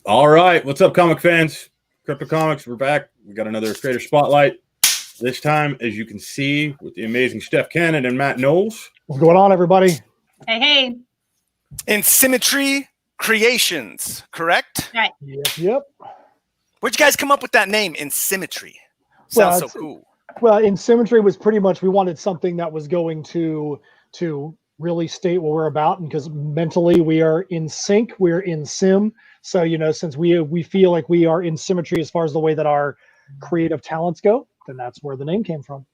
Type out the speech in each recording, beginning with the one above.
All right, what's up, comic fans? Crypto Comics, we're back. We got another Creator Spotlight. This time, as you can see, with the amazing Steph Cannon and Matt Knowles. What's going on, everybody? Hey. InSymmetry Creations, correct? Right. Yep. Where'd you guys come up with that name, InSymmetry? Sounds so cool. Well, InSymmetry was pretty much, we wanted something that was going to really state what we're about, and because mentally we are in sync, we're in sim. So, you know, since we feel like we are in symmetry as far as the way that our creative talents go, then that's where the name came from.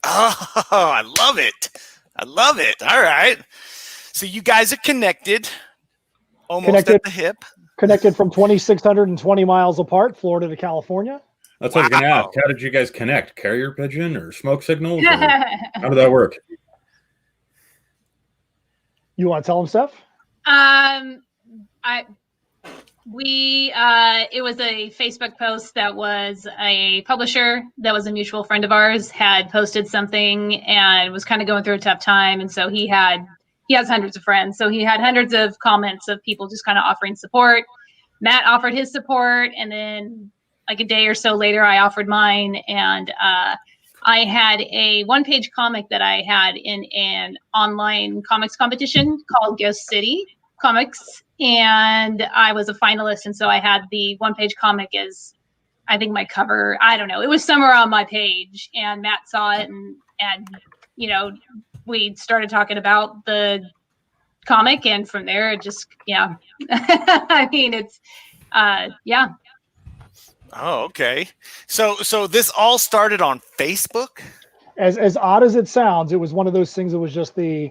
Oh, I love it. I love it. All right. So you guys are connected, almost at the hip. Connected from 2,620 miles apart, Florida to California. That's what I was going to ask. How did you guys connect? Carrier pigeon or smoke signals? Or how did that work? You want to tell them, Steph? It was a Facebook post that was a publisher that was a mutual friend of ours had posted something and was kind of going through a tough time. And so he has hundreds of friends. So he had hundreds of comments of people just kind of offering support. Matt offered his support. And then like a day or so later, I offered mine. And I had a one-page comic that I had in an online comics competition called Ghost City Comics. And I was a finalist. And so I had the one-page comic as, I think, my cover. I don't know. It was somewhere on my page. And Matt saw it. And you know, we started talking about the comic. And from there, it just, yeah. I mean, it's, yeah. Oh, okay. So this all started on Facebook? As odd as it sounds, it was one of those things that was just the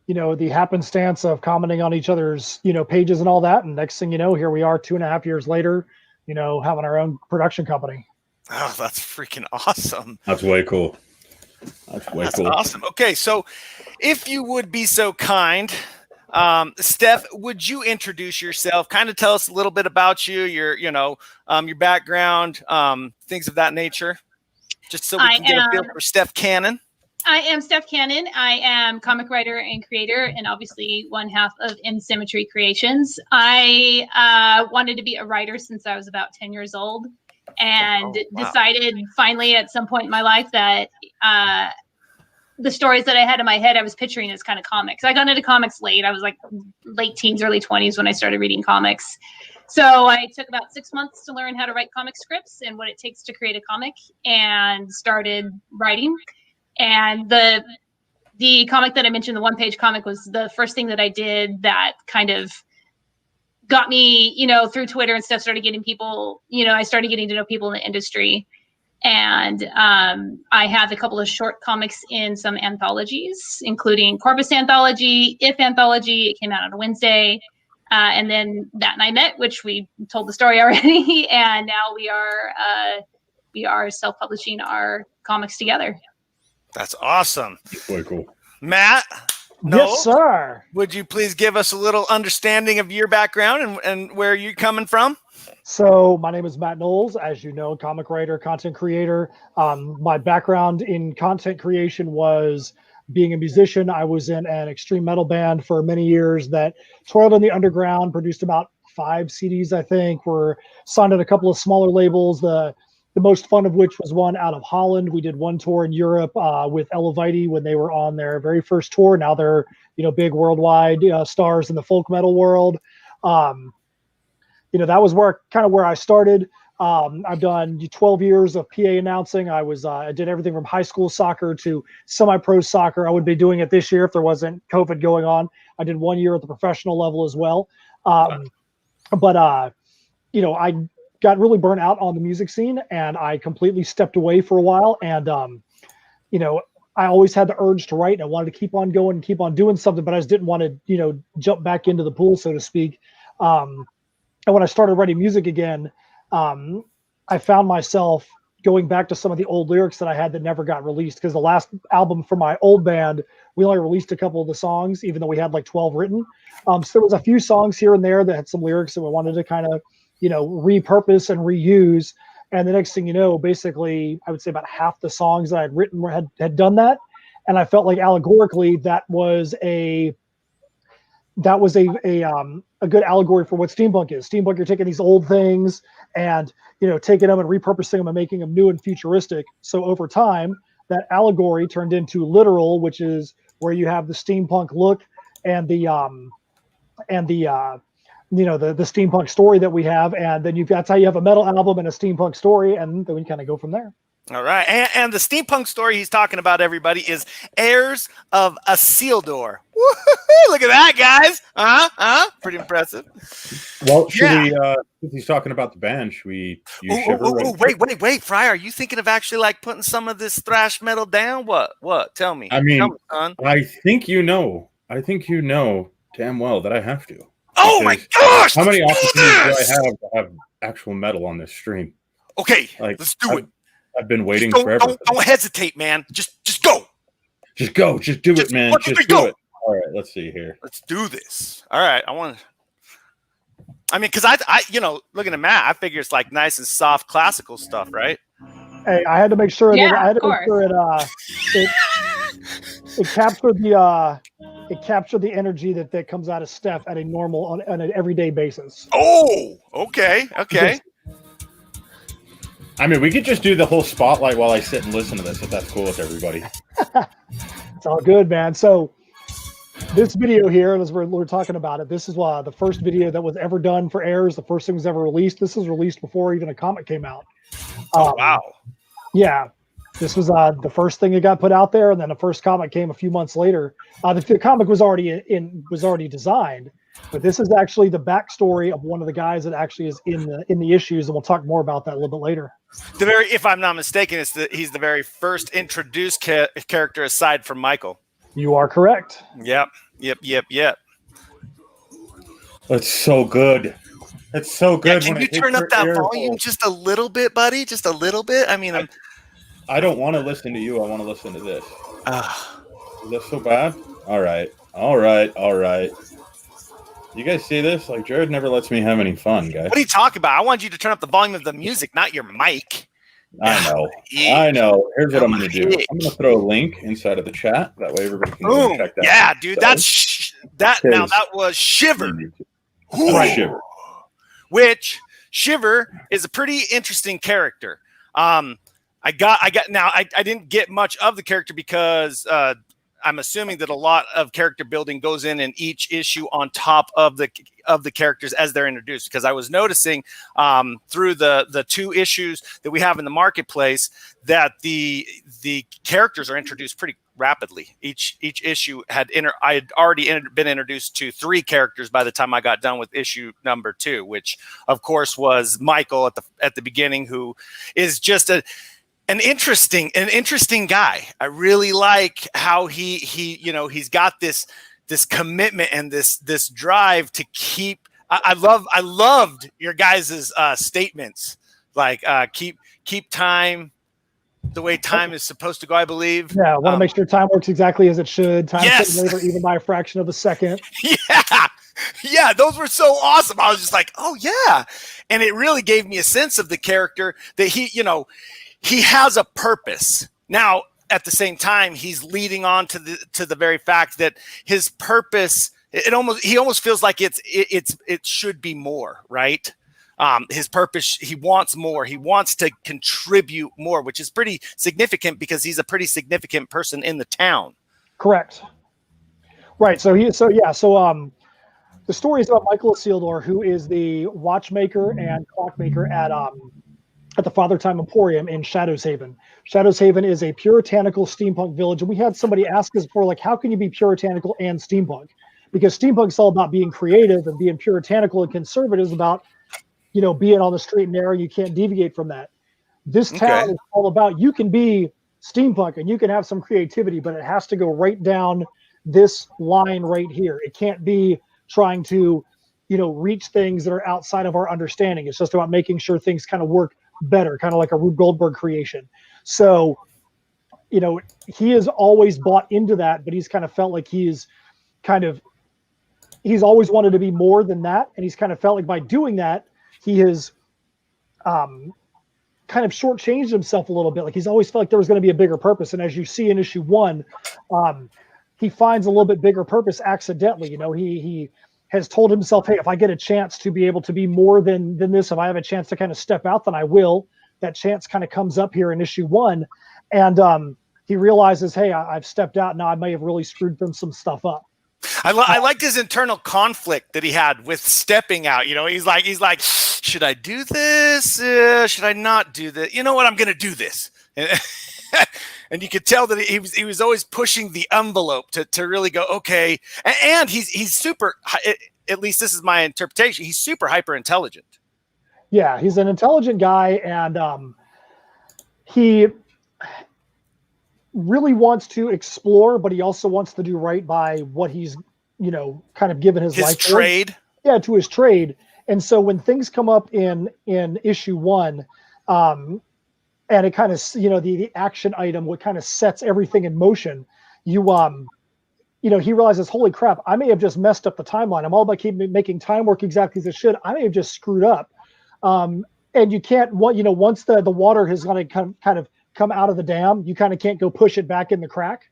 happenstance of commenting on each other's, pages and all that. And next thing you know, here we are 2.5 years later, having our own production company. Oh, that's freaking awesome. That's way cool. That's cool. Awesome. Okay. So if you would be so kind, Steph, would you introduce yourself? Kind of tell us a little bit about you, your background, things of that nature, just so we can get a feel for Steph Cannon. I am Steph Cannon. I am comic writer and creator, and obviously one half of InSymmetry Creations. I wanted to be a writer since I was about 10 years old, and decided finally at some point in my life that the stories that I had in my head, I was picturing as kind of comics. I got into comics late. I was like late teens, early 20s when I started reading comics. So I took about 6 months to learn how to write comic scripts and what it takes to create a comic, and started writing. And the comic that I mentioned, the one-page comic, was the first thing that I did that kind of got me, through Twitter and stuff, started getting people, I started getting to know people in the industry. And I have a couple of short comics in some anthologies, including Corpus Anthology, If Anthology. It came out on a Wednesday. And then Matt and I met, which we told the story already. And now we are self-publishing our comics together. That's awesome. Way cool. Matt? Yes, sir. Would you please give us a little understanding of your background and where you're coming from? So my name is Matt Knowles, as you know, comic writer, content creator. My background in content creation was being a musician. I was in an extreme metal band for many years that toiled in the underground, produced about 5 CDs, I think, were signed at a couple of smaller labels. The most fun of which was one out of Holland. We did one tour in Europe with Elevite when they were on their very first tour. Now they're, big worldwide stars in the folk metal world. That was where I started. I've done 12 years of PA announcing. I did everything from high school soccer to semi-pro soccer. I would be doing it this year if there wasn't COVID going on. I did 1 year at the professional level as well. I got really burnt out on the music scene, and I completely stepped away for a while. And, I always had the urge to write, and I wanted to keep on going and keep on doing something, but I just didn't want to, jump back into the pool, so to speak. And when I started writing music again, I found myself going back to some of the old lyrics that I had that never got released, because the last album for my old band, we only released a couple of the songs, even though we had like 12 written. So there was a few songs here and there that had some lyrics that we wanted to kind of, repurpose and reuse. And the next thing you know, basically, I would say about half the songs that I had written had done that. And I felt like allegorically that was that was a good allegory for what steampunk is. Steampunk, you're taking these old things and, you know, taking them and repurposing them and making them new and futuristic. So over time, that allegory turned into literal, which is where you have the steampunk look and the you know, the steampunk story that we have, and then that's how you have a metal album and a steampunk story, and then we kind of go from there. All right, and the steampunk story he's talking about, everybody, is Heirs of Isildur. Woo-hoo-hoo! Look at that, guys! Pretty impressive. Well, should we? Since he's talking about the band, should we? Wait, Fry, are you thinking of actually like putting some of this thrash metal down? What? Tell me. I mean, Tell me, son. I think you know damn well that I have to. Oh my gosh! How many opportunities do I have to have actual metal on this stream? Okay, like, let's do it. I've been waiting forever. Don't hesitate, man. Just go. Just go. Just do it, man. Just do it. All right, let's see here. Let's do this. All right, I mean, because I, you know, looking at Matt, I figure it's like nice and soft classical stuff, right? Hey, I had to make sure Yeah, that I had to of make sure it captured the energy that comes out of Steph at a normal on an everyday basis. Oh, okay. I mean, we could just do the whole spotlight while I sit and listen to this, if that's cool with everybody. It's all good, man. So this video here, as we're talking about it, this is the first video that was ever done for Heirs. The first thing was ever released. This was released before even a comic came out. Oh, wow. Yeah. This was the first thing that got put out there, and then the first comic came a few months later. The comic was already designed, but this is actually the backstory of one of the guys that actually is in the issues, and we'll talk more about that a little bit later. If I'm not mistaken, he's the very first introduced character aside from Michael. You are correct. Yep. That's so good. That's so good. Yeah, can you turn up that volume just a little bit, buddy? Just a little bit. I mean, I don't want to listen to you. I want to listen to this. Is this so bad? All right. You guys see this? Like, Jared never lets me have any fun, guys. What are you talking about? I want you to turn up the volume of the music, not your mic. I know. Here's what I'm going to do. I'm going to throw a link inside of the chat. That way everybody can go check that out. Yeah, dude. Now that was Shiver. Shiver. Which Shiver is a pretty interesting character. I didn't get much of the character because I'm assuming that a lot of character building goes in each issue on top of the characters as they're introduced. Because I was noticing through the two issues that we have in the marketplace that the characters are introduced pretty rapidly. Each issue I had already been introduced to 3 characters by the time I got done with issue number 2, which of course was Michael at the beginning, who is just an interesting guy. I really like how he's got this commitment and this drive to keep. I loved your guys' statements, like keep time the way time is supposed to go, I believe. Yeah, I want to make sure time works exactly as it should. Time shouldn't waver even by a fraction of a second. Yeah, those were so awesome. I was just like, oh yeah, and it really gave me a sense of the character that he has a purpose. Now, at the same time, he's leading on to the very fact that his purpose, he almost feels like it should be more, right? His purpose, he wants more. He wants to contribute more, which is pretty significant because he's a pretty significant person in the town. Correct. Right. So the story is about Michael Isildur, who is the watchmaker and clockmaker at the Father Time Emporium in Shadows Haven. Shadows Haven is a puritanical steampunk village, and we had somebody ask us before, like, how can you be puritanical and steampunk? Because steampunk's all about being creative, and being puritanical and conservative is about, being on the straight and narrow. You can't deviate from that. This town is all about, you can be steampunk and you can have some creativity, but it has to go right down this line right here. It can't be trying to, reach things that are outside of our understanding. It's just about making sure things kind of work better, kind of like a Rube Goldberg creation. So, he has always bought into that, but he's kind of felt like he's always wanted to be more than that. And he's kind of felt like by doing that, he has kind of shortchanged himself a little bit. Like he's always felt like there was going to be a bigger purpose. And as you see in issue 1, he finds a little bit bigger purpose accidentally. You know, he has told himself, hey, if I get a chance to be able to be more than this, if I have a chance to kind of step out, then I will. That chance kind of comes up here in issue 1. And he realizes, hey, I've stepped out. Now I may have really screwed some stuff up. I liked his internal conflict that he had with stepping out. You know, he's like, should I do this? Should I not do this? You know what? I'm going to do this. And you could tell that he was always pushing the envelope to really go, okay. And he's super, at least this is my interpretation, he's super hyper intelligent. Yeah, he's an intelligent guy, and he really wants to explore, but he also wants to do right by what he's, you know, kind of given his life trade. Yeah, to his trade. And so when things come up in issue 1, and it kind of, you know, the action item, what kind of sets everything in motion, you know, he realizes, holy crap, I may have just messed up the timeline. I'm all about keeping making time work exactly as it should. I may have just screwed up. And you can't, you know, once the water has kind of come out of the dam, you kind of can't go push it back in the crack.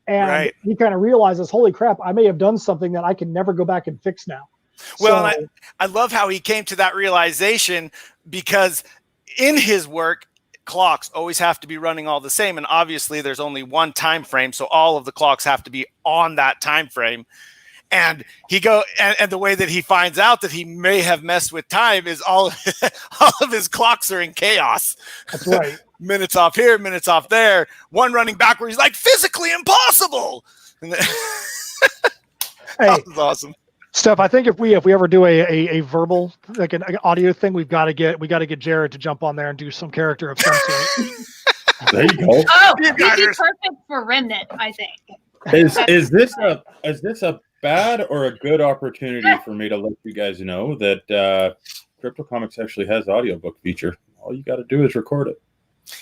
And he kind of realizes, holy crap, I may have done something that I can never go back and fix now. Well, so, I love how he came to that realization, because in his work, clocks always have to be running all the same. And obviously there's only one time frame. So all of the clocks have to be on that time frame. And and the way that he finds out that he may have messed with time is all of his clocks are in chaos. That's right. Minutes off here, minutes off there. One running backwards. He's like, physically impossible. And hey, that was awesome. Steph, I think if we ever do a verbal, like an audio thing, we got to get Jared to jump on there and do some character of some sort. There you go. Oh, he'd be perfect for Remnant, I think. Is this a bad or a good opportunity for me to let you guys know that Crypto Comics actually has audiobook feature? All you got to do is record it.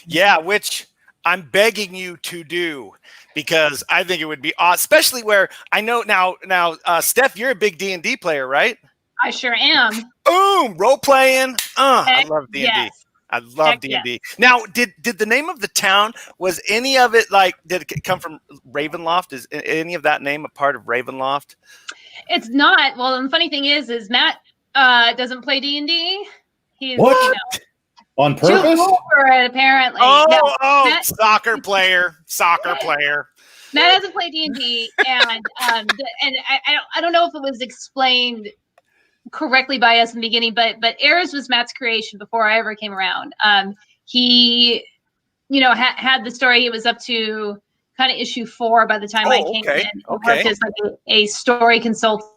Yeah, which I'm begging you to do, because I think it would be awesome, especially where I know now, Steph, you're a big D&D player, right? I sure am. Boom, role playing. I love D&D. Yes. I love D&D. Yes. Now, did the name of the town, was any of it did it come from Ravenloft? Is any of that name a part of Ravenloft? It's not. Well, and the funny thing is Matt doesn't play D&D. He's, what? You know, on purpose? too cool for it, apparently. Matt, soccer player. Matt doesn't play D&D, and I don't know if it was explained correctly by us in the beginning, but HEIRS was Matt's creation before I ever came around. He, you know, had the story. It was up to kind of issue 4 by the time I came in. Worked as like a story consultant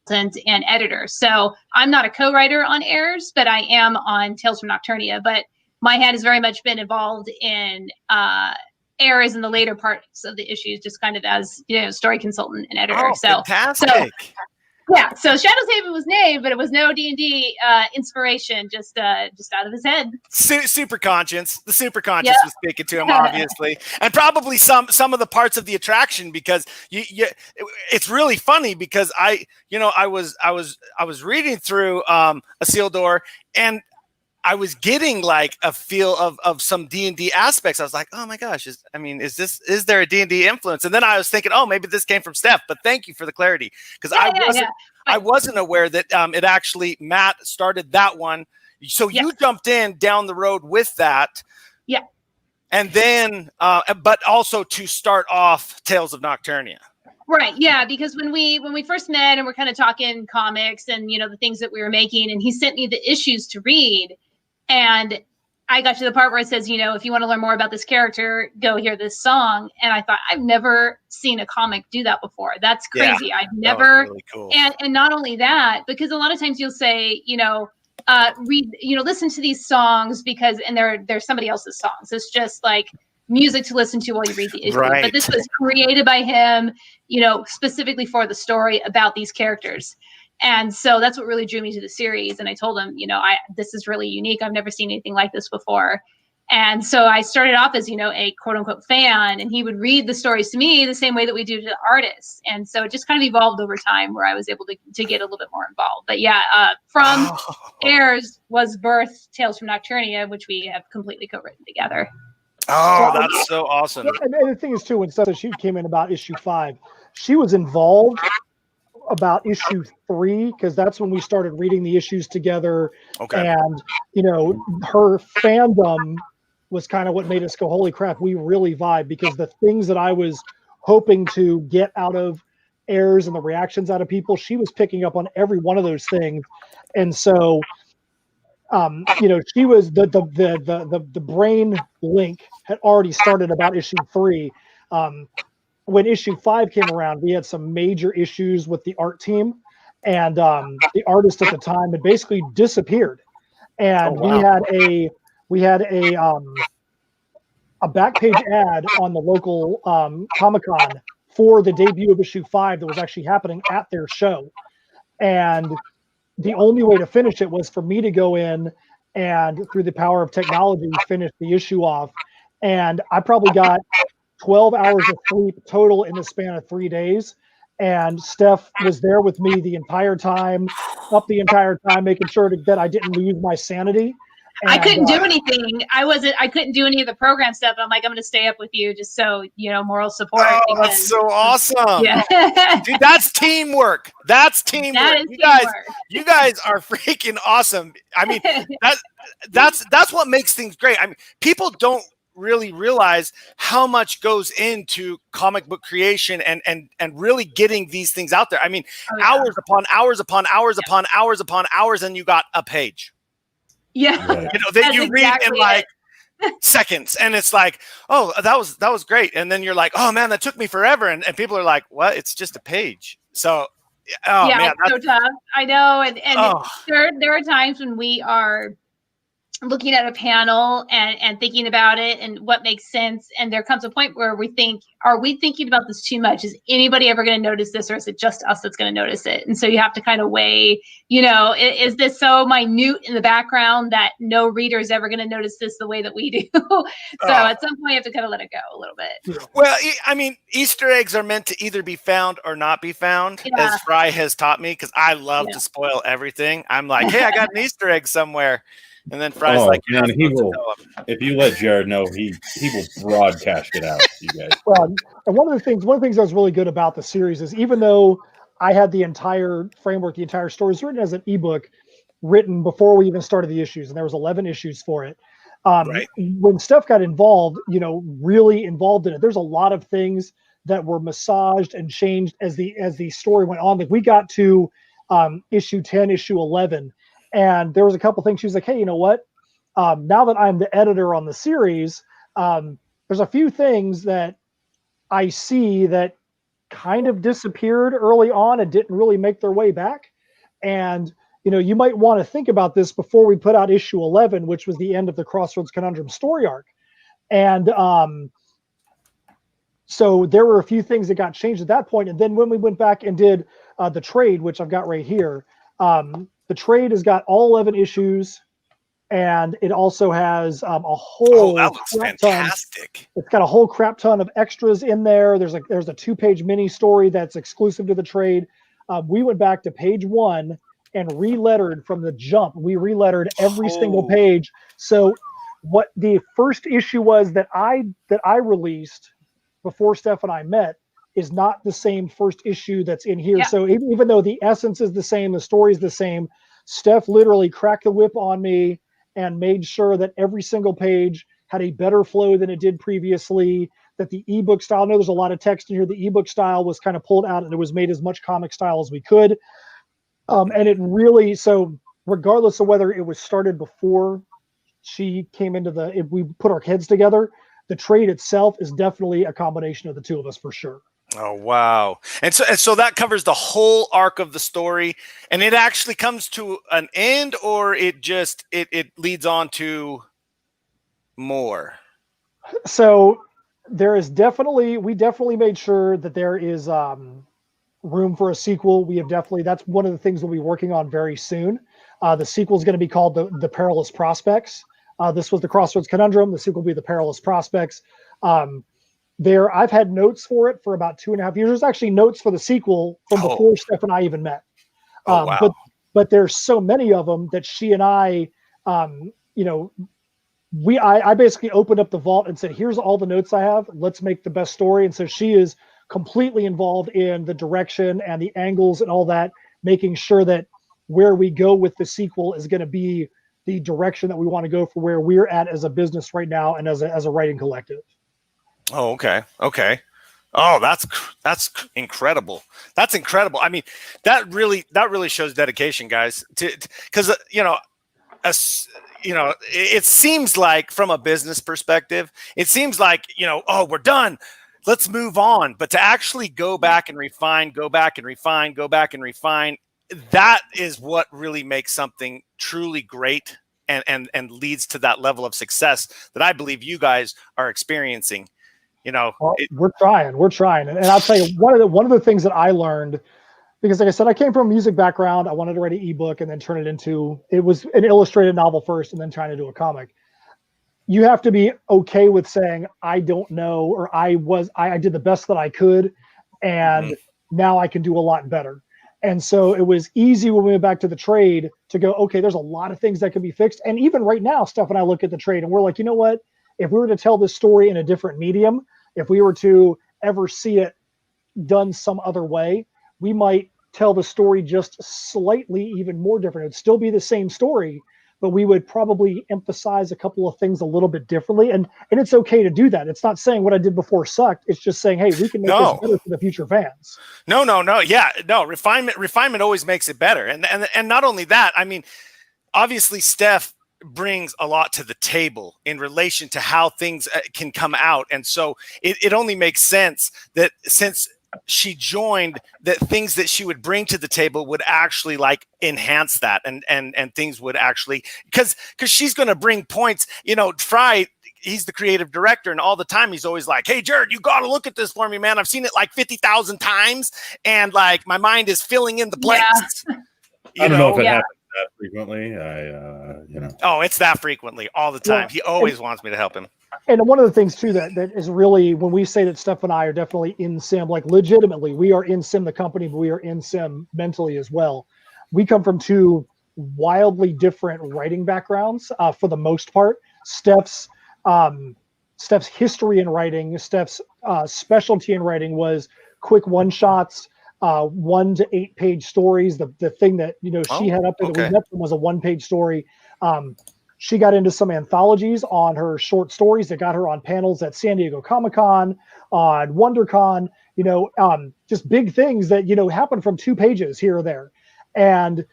and editor. So I'm not a co-writer on HEIRS, but I am on Tales from Nocturnia. But my hand has very much been involved in HEIRS in the later parts of the issues, just kind of as, you know, story consultant and editor. Oh, fantastic. Yeah, so Shadows Haven was named, but it was no D&D inspiration, just out of his head. Super conscience. The super conscience was speaking to him, obviously, and probably some of the parts of the attraction, because it's really funny, because I was reading through Isildur, and I was getting like a feel of some D&D aspects. I was like, oh my gosh, is there a D&D influence? And then I was thinking, oh, maybe this came from Steph, but thank you for the clarity. Because I wasn't aware that it actually, Matt started that one. So you jumped in down the road with that. Yeah. And then, but also to start off Tales of Nocturnia. Right. Yeah. Because when we first met and we're kind of talking comics and, you know, the things that we were making, and he sent me the issues to read, and I got to the part where it says, you know, if you want to learn more about this character, go hear this song. And I thought, I've never seen a comic do that before. That's crazy. Yeah, I've never. Really cool. And not only that, because a lot of times you'll say, you know, read, you know, listen to these songs because, and they're somebody else's songs. It's just like music to listen to while you read the issue. Right. But this was created by him, you know, specifically for the story about these characters. And so that's what really drew me to the series. And I told him, you know, this is really unique. I've never seen anything like this before. And so I started off as, you know, a quote unquote fan, and he would read the stories to me the same way that we do to the artists. And so it just kind of evolved over time where I was able to get a little bit more involved. But yeah, from HEIRS was birthed Tales from Nocturnia, which we have completely co-written together. Oh, that's so awesome. And the thing is too, when Southern Shoot came in about issue 5, she was involved about issue 3, because that's when we started reading the issues together. Okay. And, you know, her fandom was kind of what made us go, holy crap, we really vibe, because the things that I was hoping to get out of HEIRS and the reactions out of people, she was picking up on every one of those things. And so, you know, she was the brain link had already started about issue 3. When issue 5 came around, we had some major issues with the art team, and the artist at the time had basically disappeared. And we had a back page ad on the local Comic-Con for the debut of issue 5 that was actually happening at their show. And the only way to finish it was for me to go in and, through the power of technology, finish the issue off. And I probably got 12 hours of sleep total in the span of 3 days. And Steph was there with me the entire time, making sure that I didn't lose my sanity. And, I couldn't do anything. I couldn't do any of the program stuff. I'm like, I'm going to stay up with you just so, you know, moral support. Oh, that's so awesome. Yeah. Dude, that's teamwork. That's teamwork. That is You guys are freaking awesome. I mean, that's what makes things great. I mean, people don't really realize how much goes into comic book creation and really getting these things out there. I mean, hours upon hours upon hours upon hours upon hours, and you got a page. Yeah. Right. You know, that you read in like seconds, and it's like, oh, that was great. And then you're like, oh man, that took me forever. And people are like, what? It's just a page. So yeah, man, it's so tough. I know. And there are times when we are looking at a panel and thinking about it and what makes sense. And there comes a point where we think, are we thinking about this too much? Is anybody ever going to notice this, or is it just us that's going to notice it? And so you have to kind of weigh, you know, is this so minute in the background that no reader is ever going to notice this the way that we do? So at some point you have to kind of let it go a little bit. Well, I mean, Easter eggs are meant to either be found or not be found, as Fry has taught me, because I love to spoil everything. I'm like, hey, I got an Easter egg somewhere. And then Fry's like, man, he will. If you let Jared know, he will broadcast it out to you guys. Well, and one of the things that was really good about the series is, even though I had the entire framework, the entire story was written as an ebook, written before we even started the issues, and there was 11 issues for it. Right. When Steph got involved, you know, really involved in it, there's a lot of things that were massaged and changed as the story went on. Like, we got to issue 10, issue 11. And there was a couple things she was like, hey, you know what? Now that I'm the editor on the series, there's a few things that I see that kind of disappeared early on and didn't really make their way back. And, you know, you might want to think about this before we put out issue 11, which was the end of the Crossroads Conundrum story arc. And so there were a few things that got changed at that point. And then when we went back and did the trade, which I've got right here, the trade has got all 11 issues, and it also has a whole. Oh, that looks fantastic! It's got a whole crap ton of extras in there. There's a 2-page mini story that's exclusive to the trade. We went back to page 1 and relettered from the jump. We relettered every single page. So what the first issue was that I released before Steph and I met is not the same first issue that's in here. Yeah. So even though the essence is the same, the story is the same, Steph literally cracked the whip on me and made sure that every single page had a better flow than it did previously, that the ebook style, I know there's a lot of text in here, the ebook style was kind of pulled out and it was made as much comic style as we could. And it really, so regardless of whether it was started before she came into if we put our heads together, the trade itself is definitely a combination of the two of us for sure. Oh, wow. And so that covers the whole arc of the story, and it actually comes to an end, or it just, it leads on to more? So there is we definitely made sure that there is room for a sequel. That's one of the things we'll be working on very soon. The sequel is going to be called the Perilous Prospects. This was the Crossroads Conundrum. The sequel will be the Perilous Prospects. I've had notes for it for about 2.5 years. There's actually notes for the sequel from before Steph and I even met. Wow. But there's so many of them that she and I, you know, I basically opened up the vault and said, here's all the notes I have. Let's make the best story. And so she is completely involved in the direction and the angles and all that, making sure that where we go with the sequel is going to be the direction that we want to go for where we're at as a business right now and as a writing collective. Oh, okay. Okay. Oh, that's incredible. That's incredible. I mean, that really shows dedication, guys. Because it seems like from a business perspective, it seems like, oh, we're done, let's move on. But to actually go back and refine, that is what really makes something truly great and leads to that level of success that I believe you guys are experiencing. Well, we're trying. And I'll tell you, one of the things that I learned, because like I said, I came from a music background. I wanted to write an ebook and then turn it into, it was an illustrated novel first and then trying to do a comic. You have to be okay with saying, I don't know, or I did the best that I could. And now I can do a lot better. And so it was easy when we went back to the trade to go, okay, there's a lot of things that can be fixed. And even right now, Steph and I look at the trade and we're like, you know what? If we were to tell this story in a different medium, if we were to ever see it done some other way, we might tell the story just slightly even more different. It'd still be the same story, but we would probably emphasize a couple of things a little bit differently. And it's okay to do that. It's not saying what I did before sucked. It's just saying, hey, we can make this better for the future fans. No. Yeah, no, refinement always makes it better. And not only that, I mean, obviously Steph brings a lot to the table in relation to how things can come out. And so it only makes sense that since she joined, that things that she would bring to the table would actually like enhance that and things would actually, because she's going to bring points. Fry, he's the creative director, and all the time he's always like, hey, Jared, you got to look at this for me, man. I've seen it like 50,000 times and like my mind is filling in the blanks. I don't know if it happens that frequently. Oh, it's that frequently all the time. He always wants me to help him. And one of the things too that is really, when we say that Steph and I are definitely in sim, like legitimately, we are in sim the company, but we are in sim mentally as well. We come from two wildly different writing backgrounds for the most part. Steph's history in writing, Steph's specialty in writing was quick one shots, 1 to 8 page stories. The thing that she had up there that we met from was a 1-page story. She got into some anthologies on her short stories that got her on panels at San Diego Comic-Con, on WonderCon, just big things that happen from 2 pages here or there. And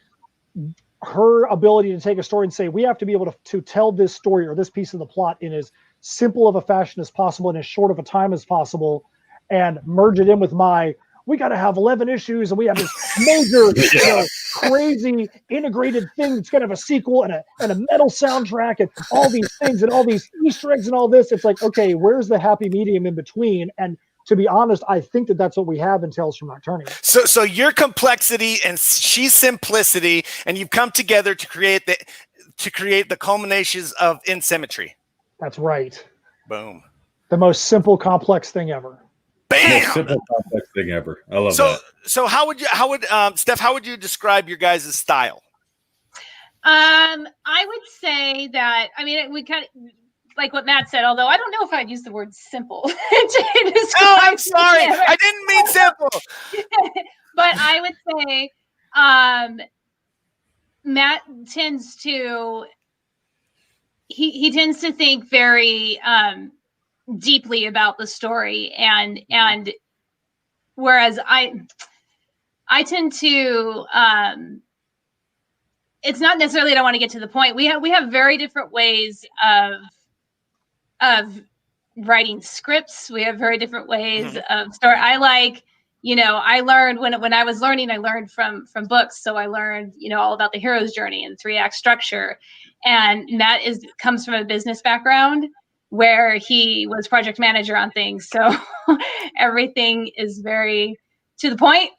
her ability to take a story and say, we have to be able to tell this story or this piece of the plot in as simple of a fashion as possible and as short of a time as possible, and merge it in with we got to have 11 issues and we have this major, crazy integrated thing that's going to have a sequel and a metal soundtrack and all these things and all these Easter eggs and all this. It's like, okay, where's the happy medium in between? And to be honest, I think that that's what we have in Tales from Nocturnia. So your complexity and she's simplicity, and you've come together to create the culminations of InSymmetry. That's right. Boom. The most simple, complex thing ever. Bam! Most simple, complex thing ever. I love that. So how would Steph, how would you describe your guys' style? I would say that, we kind of, like what Matt said, although I don't know if I'd use the word simple. Oh, I'm sorry. I didn't mean simple. But I would say Matt tends to, he tends to think very deeply about the story, and whereas I tend to it's not necessarily that I want to get to the point. We have very different ways of writing scripts. We have very different ways of story. I learned when I was learning, I learned from books. So I learned, all about the hero's journey and 3-act structure. And Matt comes from a business background where he was project manager on things. So everything is very to the point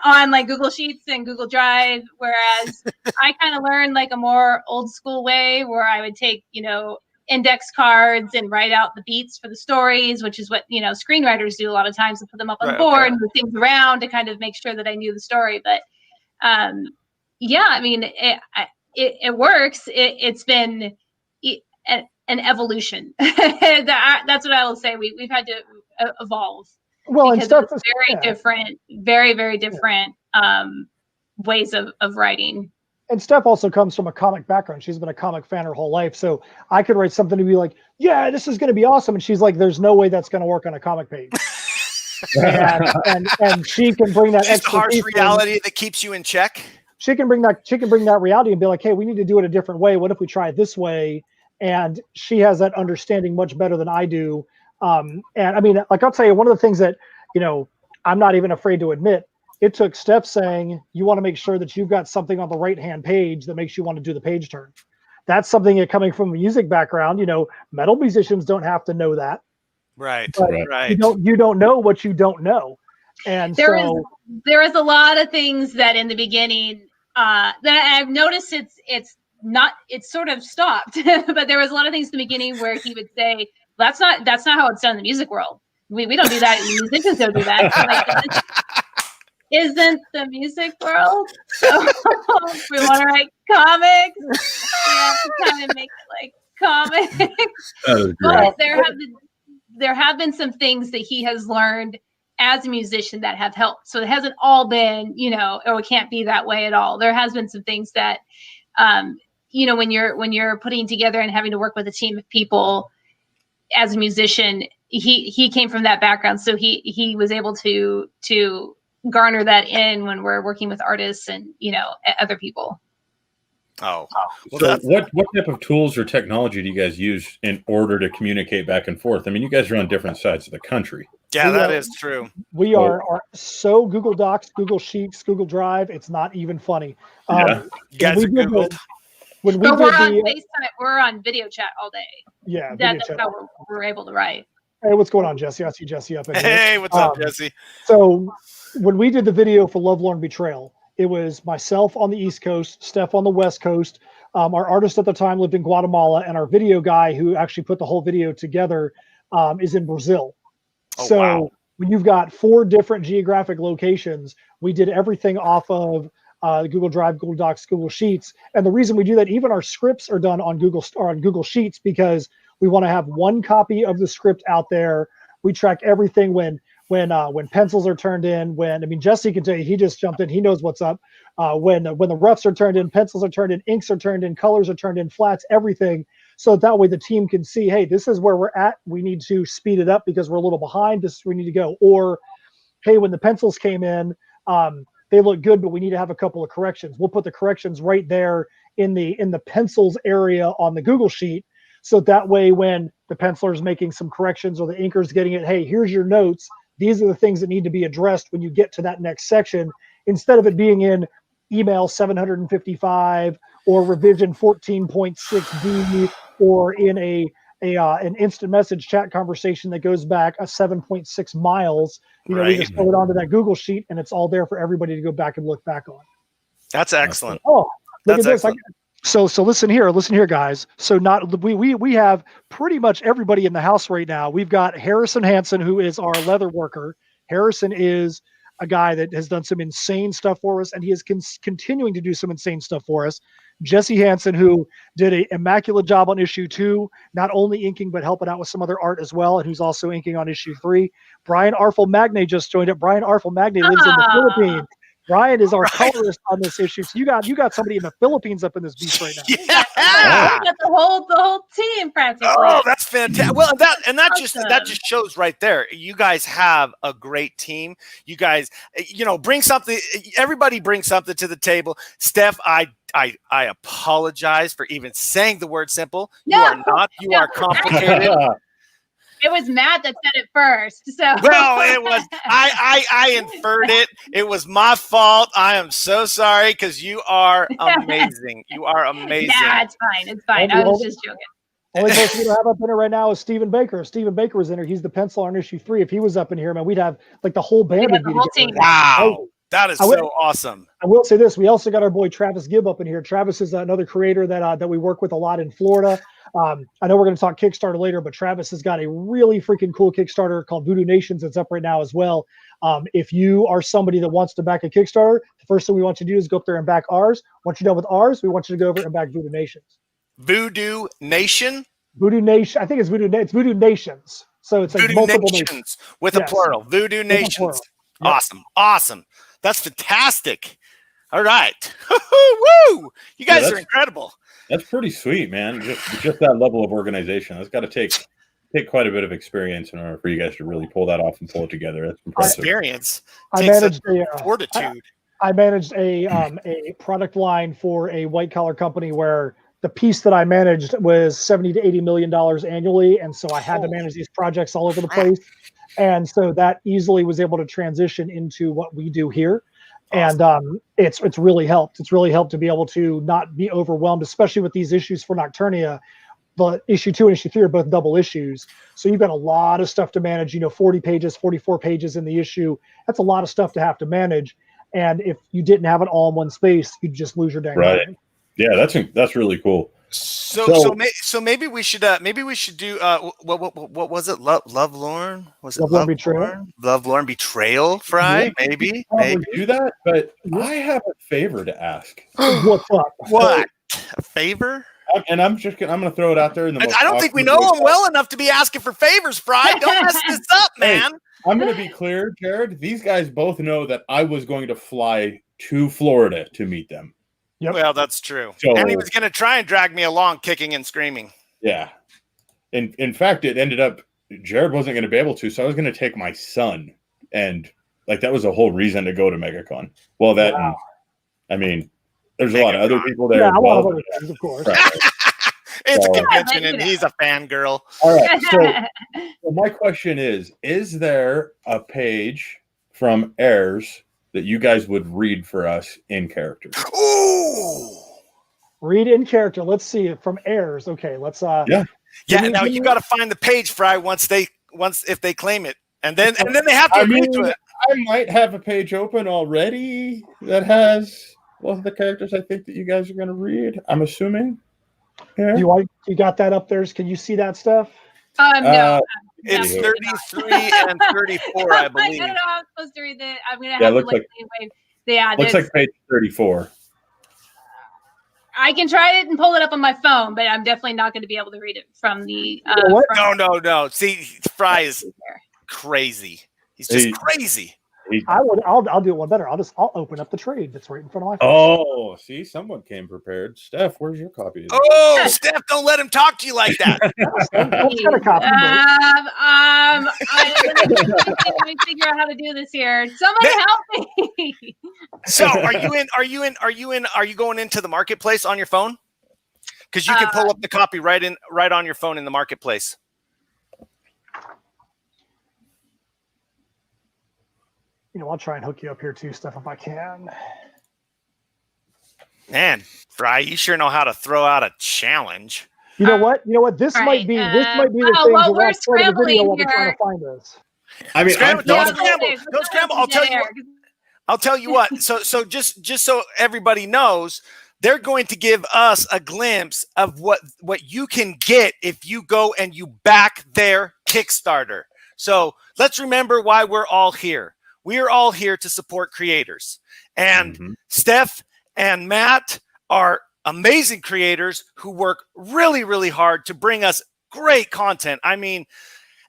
on like Google Sheets and Google Drive. Whereas I kind of learned like a more old school way where I would take, index cards and write out the beats for the stories, which is what, screenwriters do a lot of times, to put them up on the board and move things around to kind of make sure that I knew the story. But it works. It's been an evolution. That's what I will say. We've had to evolve Well, and because stuff it's is very different, very different ways of writing. And Steph also comes from a comic background. She's been a comic fan her whole life. So I could write something to be like, yeah, this is going to be awesome. And she's like, there's no way that's going to work on a comic page. and she can bring that extra harsh reality that keeps you in check. She can bring that reality and be like, hey, we need to do it a different way. What if we try it this way? And she has that understanding much better than I do. And I mean, like, I'll tell you, one of the things that, I'm not even afraid to admit, it took Steph saying, you want to make sure that you've got something on the right-hand page that makes you want to do the page turn. That's something that, coming from a music background, metal musicians don't have to know that. Right. You don't know what you don't know. And there is a lot of things that in the beginning that I've noticed it's sort of stopped, but there was a lot of things in the beginning where he would say, that's not how it's done in the music world. We don't do that. Musicians don't do that. Like, isn't the music world? So if we want to write comics, we have to kind of make it like comics. But there have been some things that he has learned as a musician that have helped. So it hasn't all been, oh, it can't be that way at all. There has been some things that, when you're putting together and having to work with a team of people as a musician, he came from that background. So he was able to garner that in when we're working with artists and, other people. Oh, well, so what type of tools or technology do you guys use in order to communicate back and forth? I mean, you guys are on different sides of the country. Yeah, that is true. We are so Google Docs, Google Sheets, Google Drive. It's not even funny. You guys are Googled. We're on FaceTime. We're on video chat all day. Yeah, that's how we're able to write. Hey, what's going on, Jesse? I see Jesse up in here. Hey, what's up, Jesse? So when we did the video for Lovelorn Betrayal, it was myself on the East Coast, Steph on the West Coast. Our artist at the time lived in Guatemala, and our video guy who actually put the whole video together is in Brazil. Oh, so wow. When you've got 4 different geographic locations, we did everything off of Google Drive, Google Docs, Google Sheets. And the reason we do that, even our scripts are done on Google Sheets, because we want to have one copy of the script out there. We track everything when pencils are turned in, Jesse can tell you, he just jumped in, he knows what's up. When the roughs are turned in, pencils are turned in, inks are turned in, colors are turned in, flats, everything. So that way the team can see, hey, this is where we're at. We need to speed it up because we're a little behind. This is where we need to go. Or, hey, when the pencils came in, they look good, but we need to have a couple of corrections. We'll put the corrections right there in the pencils area on the Google Sheet. So that way, when the penciler is making some corrections or the inker is getting it, hey, here's your notes. These are the things that need to be addressed when you get to that next section, instead of it being in email 755 or revision 14.6D or in an instant message chat conversation that goes back 7.6 miles. We just throw it onto that Google Sheet and it's all there for everybody to go back and look back on. That's excellent. Oh, look at this. Excellent. So listen here, guys. So we have pretty much everybody in the house right now. We've got Harrison Hanson, who is our leather worker. Harrison is a guy that has done some insane stuff for us, and he is continuing to do some insane stuff for us. Jesse Hanson, who did an immaculate job on issue 2, not only inking, but helping out with some other art as well, and who's also inking on issue 3. Brian Arfel-Magne just joined up. Brian Arfel-Magne lives in the Philippines. Brian is our colorist on this issue. So you got somebody in the Philippines up in this beast right now. Yeah, we got the whole team practically. Oh, that's fantastic. Well, that just shows right there. You guys have a great team. You guys, bring something. Everybody brings something to the table. Steph, I apologize for even saying the word simple. You are not. You are complicated. It was Matt that said it first. So well, it was I inferred it. It was my fault. I am so sorry because you are amazing. You are amazing. Yeah, it's fine. It's fine. I was just joking. Only person we don't have up in here right now is Stephen Baker. Stephen Baker was in here. He's the pencil on issue 3. If he was up in here, man, we'd have like the whole band would be the whole together. team. Wow. That is so awesome. I will say this. We also got our boy Travis Gibb up in here. Travis is another creator that we work with a lot in Florida. I know we're going to talk Kickstarter later, but Travis has got a really freaking cool Kickstarter called Voodoo Nations that's up right now as well. If you are somebody that wants to back a Kickstarter, the first thing we want you to do is go up there and back ours. Once you're done with ours, we want you to go over and back Voodoo Nations. Voodoo Nation? Voodoo Nation. I think it's Voodoo Nations. So it's like Voodoo multiple Nations with a Yes. plural. Voodoo a Nations. plural. Yep. Awesome. That's fantastic. All right. Woo! You guys are incredible. That's pretty sweet, man. Just that level of organization. That's got to take quite a bit of experience in order for you guys to really pull that off and pull it together. That's impressive. Experience. I Takes managed fortitude. I managed a product line for a white collar company where the piece that I managed was $70 to $80 million annually, and so I had to manage these projects all over the place. And so that easily was able to transition into what we do here. Awesome. And it's really helped. It's really helped to be able to not be overwhelmed, especially with these issues for Nocturnia. But issue 2 and issue 3 are both double issues. So you've got a lot of stuff to manage, 40 pages, 44 pages in the issue. That's a lot of stuff to have to manage. And if you didn't have it all in one space, you'd just lose your dang mind. Yeah, that's really cool. So maybe we should do what was it? Love Lorn? Was it Love Betrayal? Love Lorn Betrayal, Fry? Maybe. Do that, but I have a favor to ask. What's up? What? A favor? And I'm going to throw it out there in the most I don't think we know him well enough to be asking for favors, Fry. Don't mess this up, man. Hey, I'm going to be clear, Jared. These guys both know that I was going to fly to Florida to meet them. Yep. Well, that's true. So, and he was going to try and drag me along, kicking and screaming. Yeah. In fact, it ended up Jared wasn't going to be able to, so I was going to take my son, and that was a whole reason to go to MegaCon. Well, I mean, there's a lot of other people there. Yeah, as well. a lot of other things, of course. Right. It's a convention, and he's a fangirl. All right. So my question is there a page from HEIRS that you guys would read for us in character? Ooh. Read in character. Let's see it from HEIRS. Okay, let's Yeah. Now you got to find the page, Fry, if they claim it. And then they have to agree to it. I might have a page open already that has the characters I think that you guys are going to read. I'm assuming. Yeah. You got that up there? Can you see that stuff? No. It's 33 and 34, I believe. I don't know how I'm supposed to read it. I'm gonna have to looks like page 34. I can try it and pull it up on my phone, but I'm definitely not going to be able to read it from the. No. See, Fry is crazy. He's just crazy. I'll do it one better. I'll open up the trade that's right in front of my phone. Oh, see, someone came prepared. Steph, where's your copy? Oh, Steph, don't let him talk to you like that. That's got a copy. Let me figure out how to do this here. Somebody help me. So, are you going into the marketplace on your phone? Because you can pull up the copy right on your phone in the marketplace. I'll try and hook you up here too, Steph, if I can. Man, Fry, you sure know how to throw out a challenge. You know what? This might be the thing to watch part of the video while we're trying to find this. I mean, don't scramble. I'll tell you what. So just so everybody knows, they're going to give us a glimpse of what you can get if you go and you back their Kickstarter. So let's remember why we're all here. We are all here to support creators. And Steph and Matt are amazing creators who work really, really hard to bring us great content. I mean,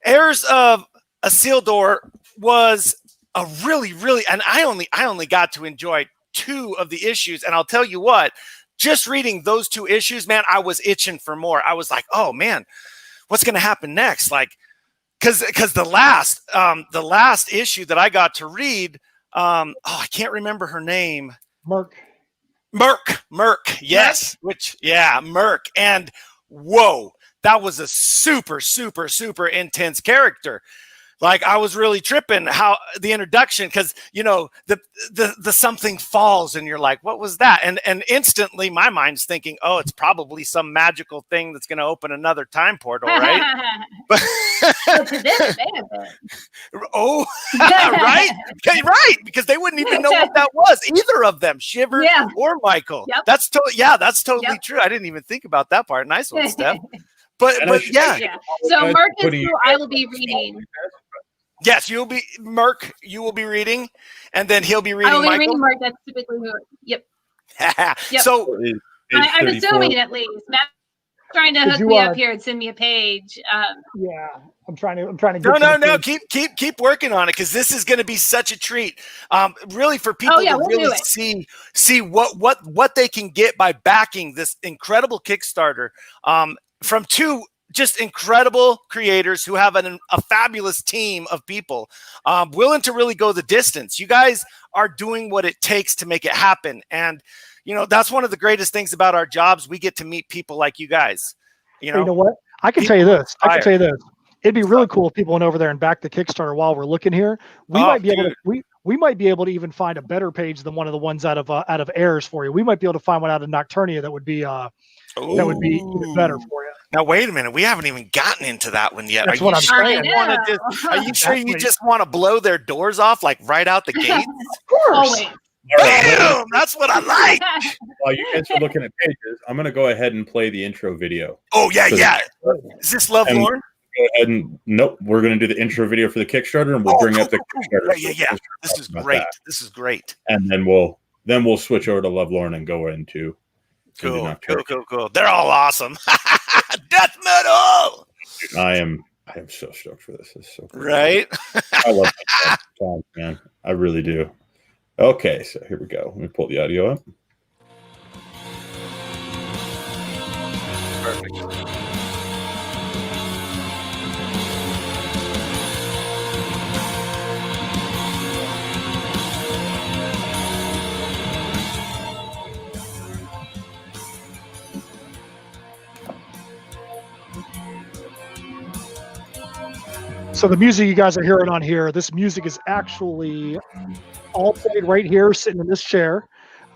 HEIRS of Isildur was a really, really, and I only got to enjoy 2 of the issues. And I'll tell you what, just reading those 2 issues, man, I was itching for more. I was like, oh man, what's going to happen next? Because the last issue that I got to read, I can't remember her name. Merc. Yes. Merc. And whoa, that was a super, super, super intense character. I was really tripping how the introduction, because the something falls and you're like, what was that? And instantly my mind's thinking, oh, it's probably some magical thing that's going to open another time portal, right? Oh, right, because they wouldn't even know what that was, either of them, Shiver or Michael. Yep. That's totally true. I didn't even think about that part. Nice one, Steph. But yeah. So Mark is who I will be reading. Yes, you will be reading, and then he'll be reading. I will be Michael. reading Mark. That's typically who. Yep. So I'm assuming at least. Matt trying to hook me up here and send me a page. Yeah, I'm trying to get no. Keep working on it, because this is going to be such a treat. Really, for people to really see what they can get by backing this incredible Kickstarter from two just incredible creators who have a fabulous team of people willing to really go the distance. You guys are doing what it takes to make it happen, and that's one of the greatest things about our jobs. We get to meet people like you guys. You know what? I can tell you this. It'd be really cool if people went over there and backed the Kickstarter while we're looking here. We might be able to even find a better page than one of the ones out of HEIRS for you. We might be able to find one out of Nocturnia that would be even better for you. Now wait a minute, we haven't even gotten into that one yet. That's what I'm saying. Are you sure you just want to blow their doors off like right out the gate? Of course. Damn, that's what I like. While you guys are looking at pages, I'm going to go ahead and play the intro video. Oh yeah. Is this Love Lorne? Go ahead and nope. We're going to do the intro video for the Kickstarter, and we'll bring up the Kickstarter. Yeah. This is great. This is great. And then we'll switch over to Love Lorne and go into. Cool. They're all awesome. Death metal. I am so stoked for this. It's so cool. Right. I love that song, man. I really do. Okay, so here we go. Let me pull the audio up. Perfect. So the music you guys are hearing on here, this music is actually all played right here, sitting in this chair.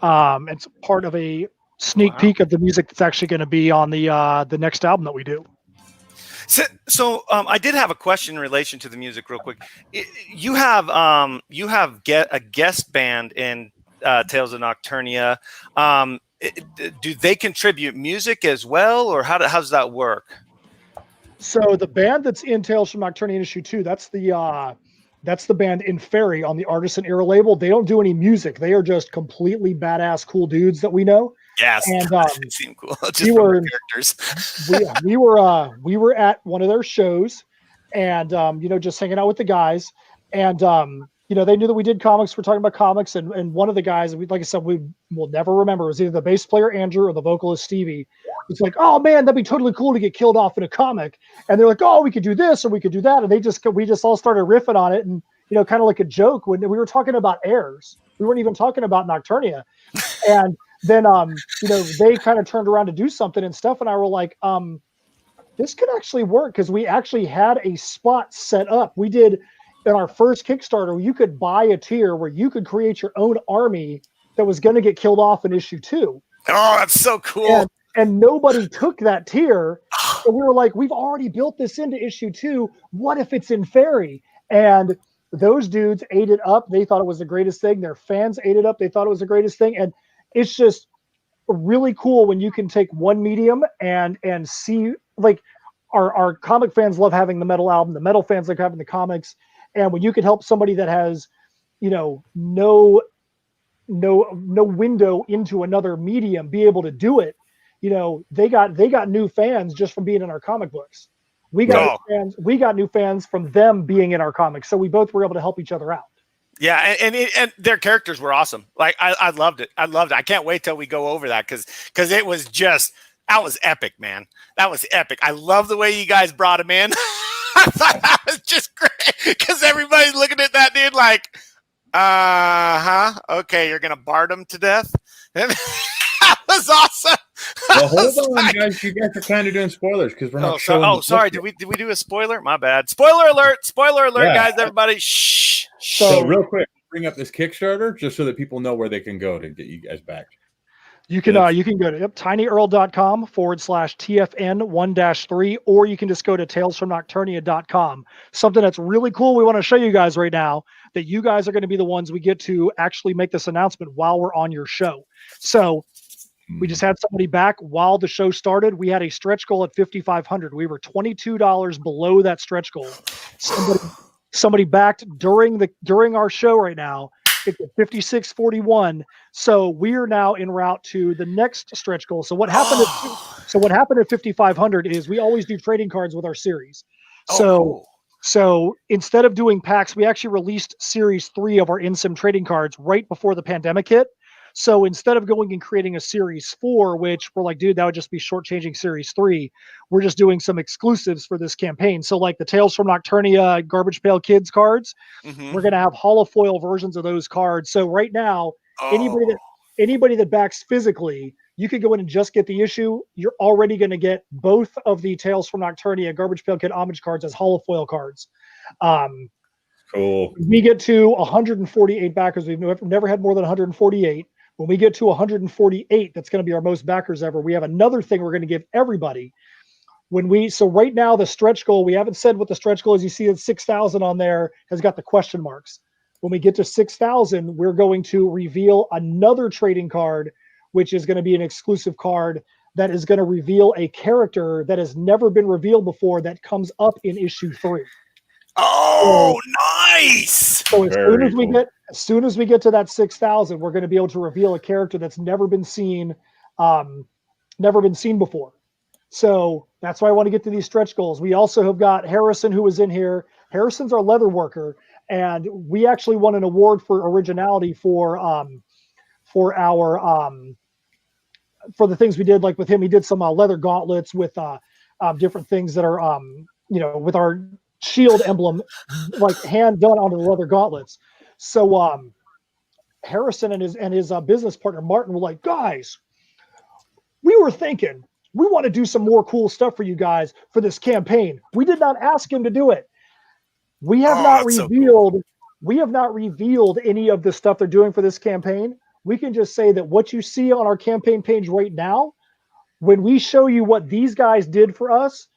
It's part of a sneak peek of the music that's actually going to be on the next album that we do. So I did have a question in relation to the music, real quick. You have a guest band in Tales of Nocturnia. Do they contribute music as well, or how does that work? So the band that's in Tales from Nocturnia issue 2, that's the band in Fairy on the Artisan Era label. They don't do any music. They are just completely badass, cool dudes that we know. Yes, and they seem cool. Just characters. we were at one of their shows, and just hanging out with the guys, and they knew that we did comics. We're talking about comics, and one of the guys, like I said, we will never remember. It was either the bass player Andrew or the vocalist Stevie. It's like, oh man, that'd be totally cool to get killed off in a comic. And they're like, oh, we could do this or we could do that, and we just all started riffing on it, and kind of like a joke when we were talking about HEIRS. We weren't even talking about Nocturnia, and then they kind of turned around to do something, and Steph and I were like, this could actually work, because we actually had a spot set up. We did. In our first Kickstarter, you could buy a tier where you could create your own army that was going to get killed off in issue 2. Oh, that's so cool. And nobody took that tier. So we were like, we've already built this into issue 2. What if it's in Fairy? And those dudes ate it up. They thought it was the greatest thing. Their fans ate it up. They thought it was the greatest thing. And it's just really cool when you can take one medium and see, like, our comic fans love having the metal album. The metal fans like having the comics. And when you can help somebody that has, no window into another medium be able to do it, they got new fans just from being in our comic books. We got new fans from them being in our comics. So we both were able to help each other out. Yeah, and their characters were awesome. Like I loved it. I can't wait till we go over that because it was just, that was epic, man. That was epic. I love the way you guys brought him in. I thought that was just great because everybody's looking at that dude like, okay, you're gonna bard him to death. And that was awesome. Well, hold on, guys. You guys are kind of doing spoilers because we're not. Sorry. Did we do a spoiler? My bad. Spoiler alert, guys. Everybody, shh. So real quick, bring up this Kickstarter just so that people know where they can go to get you guys back. You can go to tinyurl.com/TFN1-3, or you can just go to talesfromnocturnia.com. Something that's really cool we want to show you guys right now, that you guys are going to be the ones we get to actually make this announcement while we're on your show. So we just had somebody back while the show started. We had a stretch goal at $5,500. We were $22 below that stretch goal. Somebody backed during our show right now. It's at $56.41. So we are now en route to the next stretch goal. So what happened? So what happened at 5,500 is we always do trading cards with our series. Cool. So instead of doing packs, we actually released series 3 of our InSym trading cards right before the pandemic hit. So instead of going and creating a series 4, which we're like, dude, that would just be shortchanging series 3, we're just doing some exclusives for this campaign. So like the Tales from Nocturnia Garbage Pail Kids cards, we're going to have holofoil versions of those cards. So right now, anybody that backs physically, you could go in and just get the issue. You're already going to get both of the Tales from Nocturnia Garbage Pail Kid homage cards as holofoil cards. Cool. We get to 148 backers. We've never had more than 148. When we get to 148, that's going to be our most backers ever. We have another thing we're going to give everybody. So right now, the stretch goal, we haven't said what the stretch goal is. You see that 6,000 on there has got the question marks. When we get to 6,000, we're going to reveal another trading card, which is going to be an exclusive card that is going to reveal a character that has never been revealed before that comes up in issue 3. Oh, nice! So as soon as we get to that 6,000, we're going to be able to reveal a character that's never been seen before. So that's why I want to get to these stretch goals. We also have got Harrison, who was in here. Harrison's our leather worker, and we actually won an award for originality for the things we did. Like with him, he did some leather gauntlets with different things that are with our shield emblem, like hand done onto the leather gauntlets. So Harrison and his business partner Martin were like, guys, we were thinking we want to do some more cool stuff for you guys for this campaign. We did not ask him to do it. We have not revealed any of the stuff they're doing for this campaign. We can just say that what you see on our campaign page right now, when we show you what these guys did for us,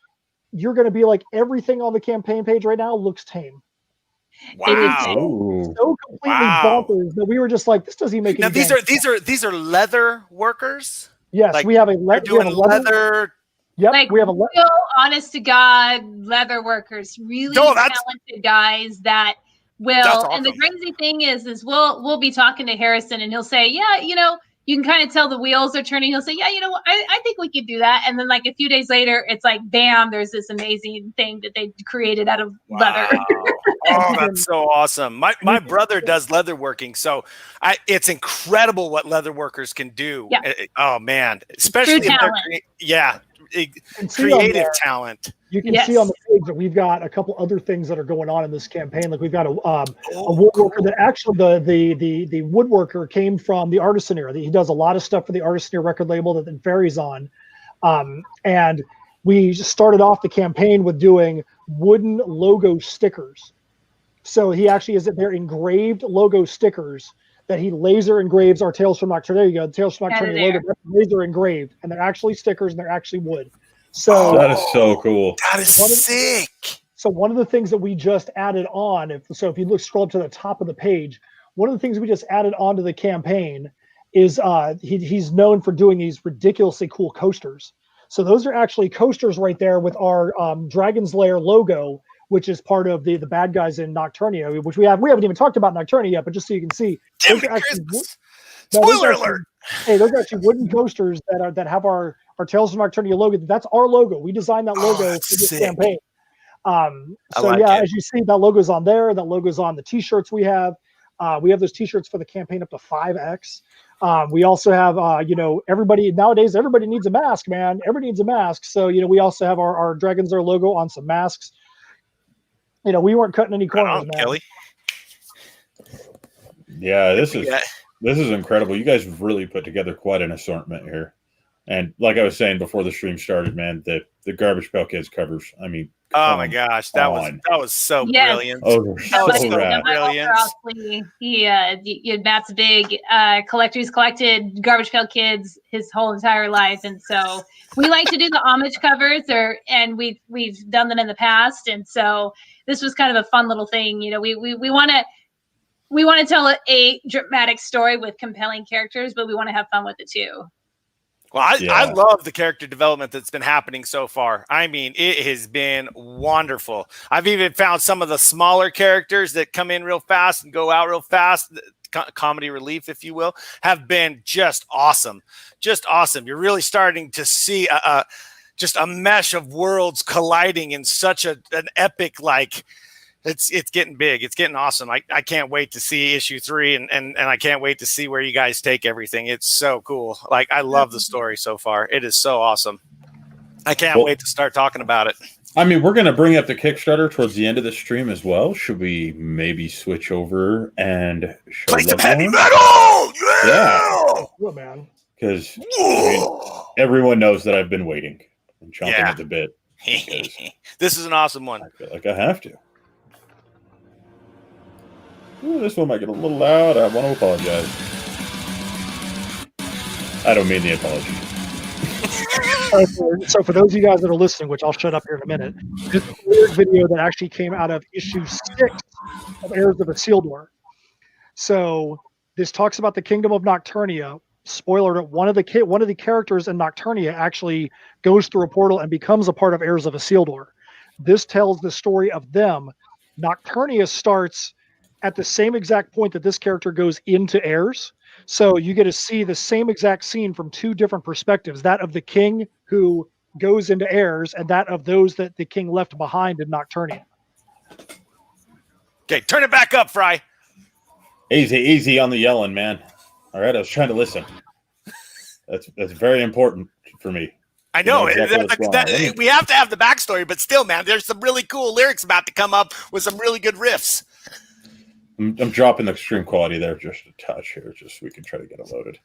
you're going to be like, everything on the campaign page right now looks tame. Wow! So completely bonkers that we were just like, this doesn't even make any sense. Now these are leather workers. Yes, like, we have a leather. Yep, like we have real honest to God leather workers, really talented guys that will. Awesome. And the crazy thing is we'll be talking to Harrison and he'll say, yeah, you can kind of tell the wheels are turning. He'll say, yeah, I think we could do that. And then like a few days later, it's like, bam, there's this amazing thing that they created out of leather. Oh, that's so awesome. My brother does leather working. So it's incredible what leather workers can do. Yeah. Oh man, especially creative talent. You can see on the page that we've got a couple other things that are going on in this campaign. Like we've got a woodworker that actually the woodworker came from the Artisan era. He does a lot of stuff for the Artisan era record label that then Fairy's on. And we just started off the campaign with doing wooden logo stickers. So he actually has their engraved logo stickers that he laser engraves our Tales from Nocturnia. There you go, the Tales from Nocturnia logo, laser engraved, and they're actually stickers and they're actually wood. So that is so cool. That is sick. So one of the things that we just added on, if you scroll up to the top of the page, one of the things we just added onto the campaign is he's known for doing these ridiculously cool coasters. So those are actually coasters right there with our Dragon's Lair logo, which is part of the bad guys in Nocturnia, which we haven't even talked about Nocturnia yet, but just so you can see. Spoiler alert. Hey, those are actually wooden coasters that have our Tales of Nocturnia logo. That's our logo. We designed that logo for this campaign. As you see, that logo's on there. That logo's on the t-shirts we have. We have those t-shirts for the campaign up to 5X. We also have, everybody needs a mask, man. Everybody needs a mask. So, we also have our Dragon's Lair logo on some masks. We weren't cutting any corners, man. Kelly. Yeah, this is incredible. You guys have really put together quite an assortment here. And like I was saying before the stream started, man, the Garbage Pail Kids covers. I mean, oh my gosh, that was so brilliant. That was so brilliant. Matt's big collector. He's collected Garbage Pail Kids his whole entire life, and so we like to do the homage covers, and we've done them in the past, and so this was kind of a fun little thing. We want to tell a dramatic story with compelling characters, but we want to have fun with it too. Well, I love the character development that's been happening so far. I mean, it has been wonderful. I've even found some of the smaller characters that come in real fast and go out real fast. comedy relief, if you will, have been just awesome. Just awesome. You're really starting to see just a mesh of worlds colliding in such an epic, like, it's getting big. It's getting awesome. I can't wait to see issue 3, and I can't wait to see where you guys take everything. It's so cool. Like, I love the story so far. It is so awesome. I can't wait to start talking about it. I mean, we're going to bring up the Kickstarter towards the end of the stream as well. Should we maybe switch over and show play some more? heavy metal? Yeah. Good, man. Because everyone knows that I've been waiting and chomping at the bit. This is an awesome one. I feel like I have to. Ooh, this one might get a little loud. I want to apologize. I don't mean the apology. So for those of you guys that are listening, which I'll shut up here in a minute, this is a weird video that actually came out of issue 6 of Heirs of Isildur. So this talks about the kingdom of Nocturnia. Spoiler alert, one of the characters in Nocturnia actually goes through a portal and becomes a part of Heirs of Isildur. This tells the story of them. Nocturnia starts at the same exact point that this character goes into Heirs. So you get to see the same exact scene from 2 different perspectives, that of the king who goes into Heirs and that of those that the king left behind in Nocturnia. Okay, turn it back up, Fry. Easy on the yelling, man. All right, I was trying to listen. That's very important for me. I know. Exactly we have to have the backstory, but still, man, there's some really cool lyrics about to come up with some really good riffs. I'm dropping the extreme quality there just a touch here, just so we can try to get it loaded.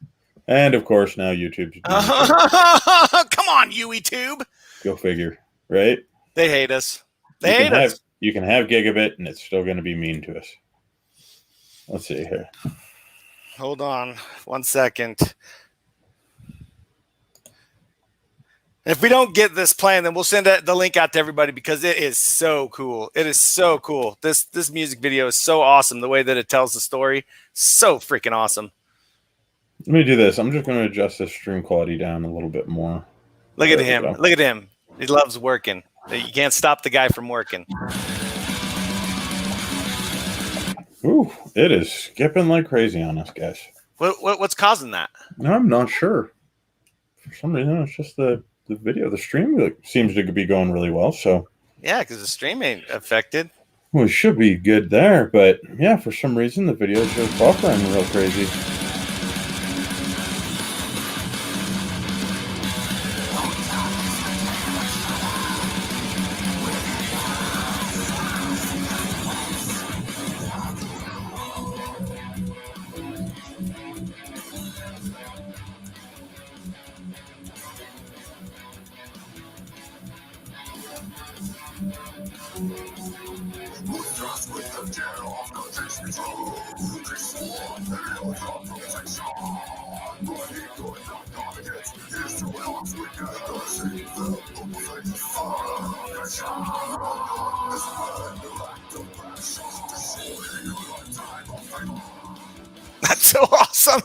And of course, now YouTube's come on, YouTube. Go figure, right? They hate us. They hate us. You can have gigabit, and it's still going to be mean to us. Let's see here. Hold on 1 second. If we don't get this playing, then we'll send the link out to everybody because it is so cool. It is so cool. This music video is so awesome. The way that it tells the story, so freaking awesome. Let me do this. I'm just going to adjust the stream quality down a little bit more. Look at him. Look at him. He loves working. You can't stop the guy from working. Ooh, it is skipping like crazy on us, guys. What's causing that? I'm not sure. For some reason, it's just the video. The stream seems to be going really well. So yeah, because the stream ain't affected. Well, it should be good there, but yeah, for some reason the video is just buffering real crazy. That's so awesome.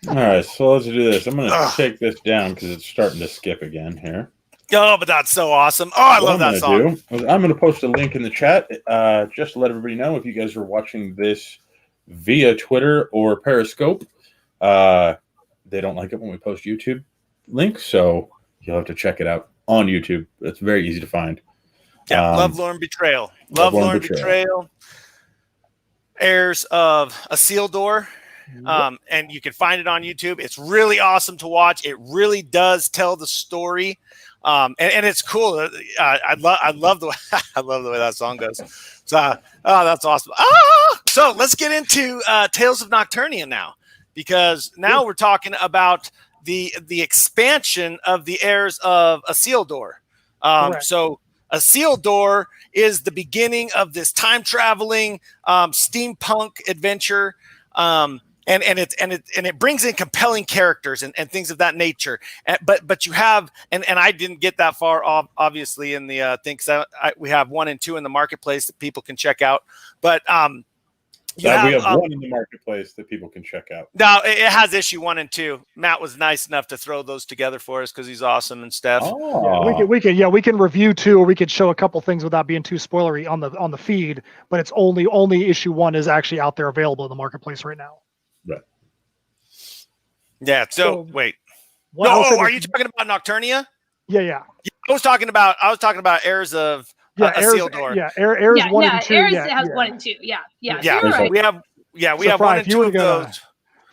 All right, so let's do this. I'm going to take this down because it's starting to skip again here. Oh, but that's so awesome. Oh, I love that song. I'm going to post a link in the chat just to let everybody know if you guys are watching this via Twitter or Periscope. They don't like it when we post YouTube. link, so you'll have to check it out on YouTube. It's very easy to find. Yeah, Love, Lore, and Betrayal. Love, Lore, and Betrayal. Heirs of Isildur. And you can find it on YouTube. It's really awesome to watch. It really does tell the story. And it's cool. I love the way I love the way that song goes. So that's awesome. So let's get into Tales of Nocturnia now, because now we're talking about the expansion of the Heirs of Isildur. So Isildur is the beginning of this time traveling steampunk adventure. And it brings in compelling characters and things of that nature. But you have, and I didn't get that far obviously in the thing, because we have 1 and 2 in the marketplace that people can check out. But we have 1 in the marketplace that people can check out. No, it has issue 1 and 2. Matt was nice enough to throw those together for us because he's awesome and stuff. Yeah, we can review 2, or we could show a couple things without being too spoilery on the feed. But it's only issue 1 is actually out there available in the marketplace right now. Right. Yeah. So wait. Are you talking about Nocturnia? Yeah. I was talking about Heirs of Isildur. Heirs 1 and 2. Heirs has 1 and 2. Yeah. Right. We have 1 and 2 of those.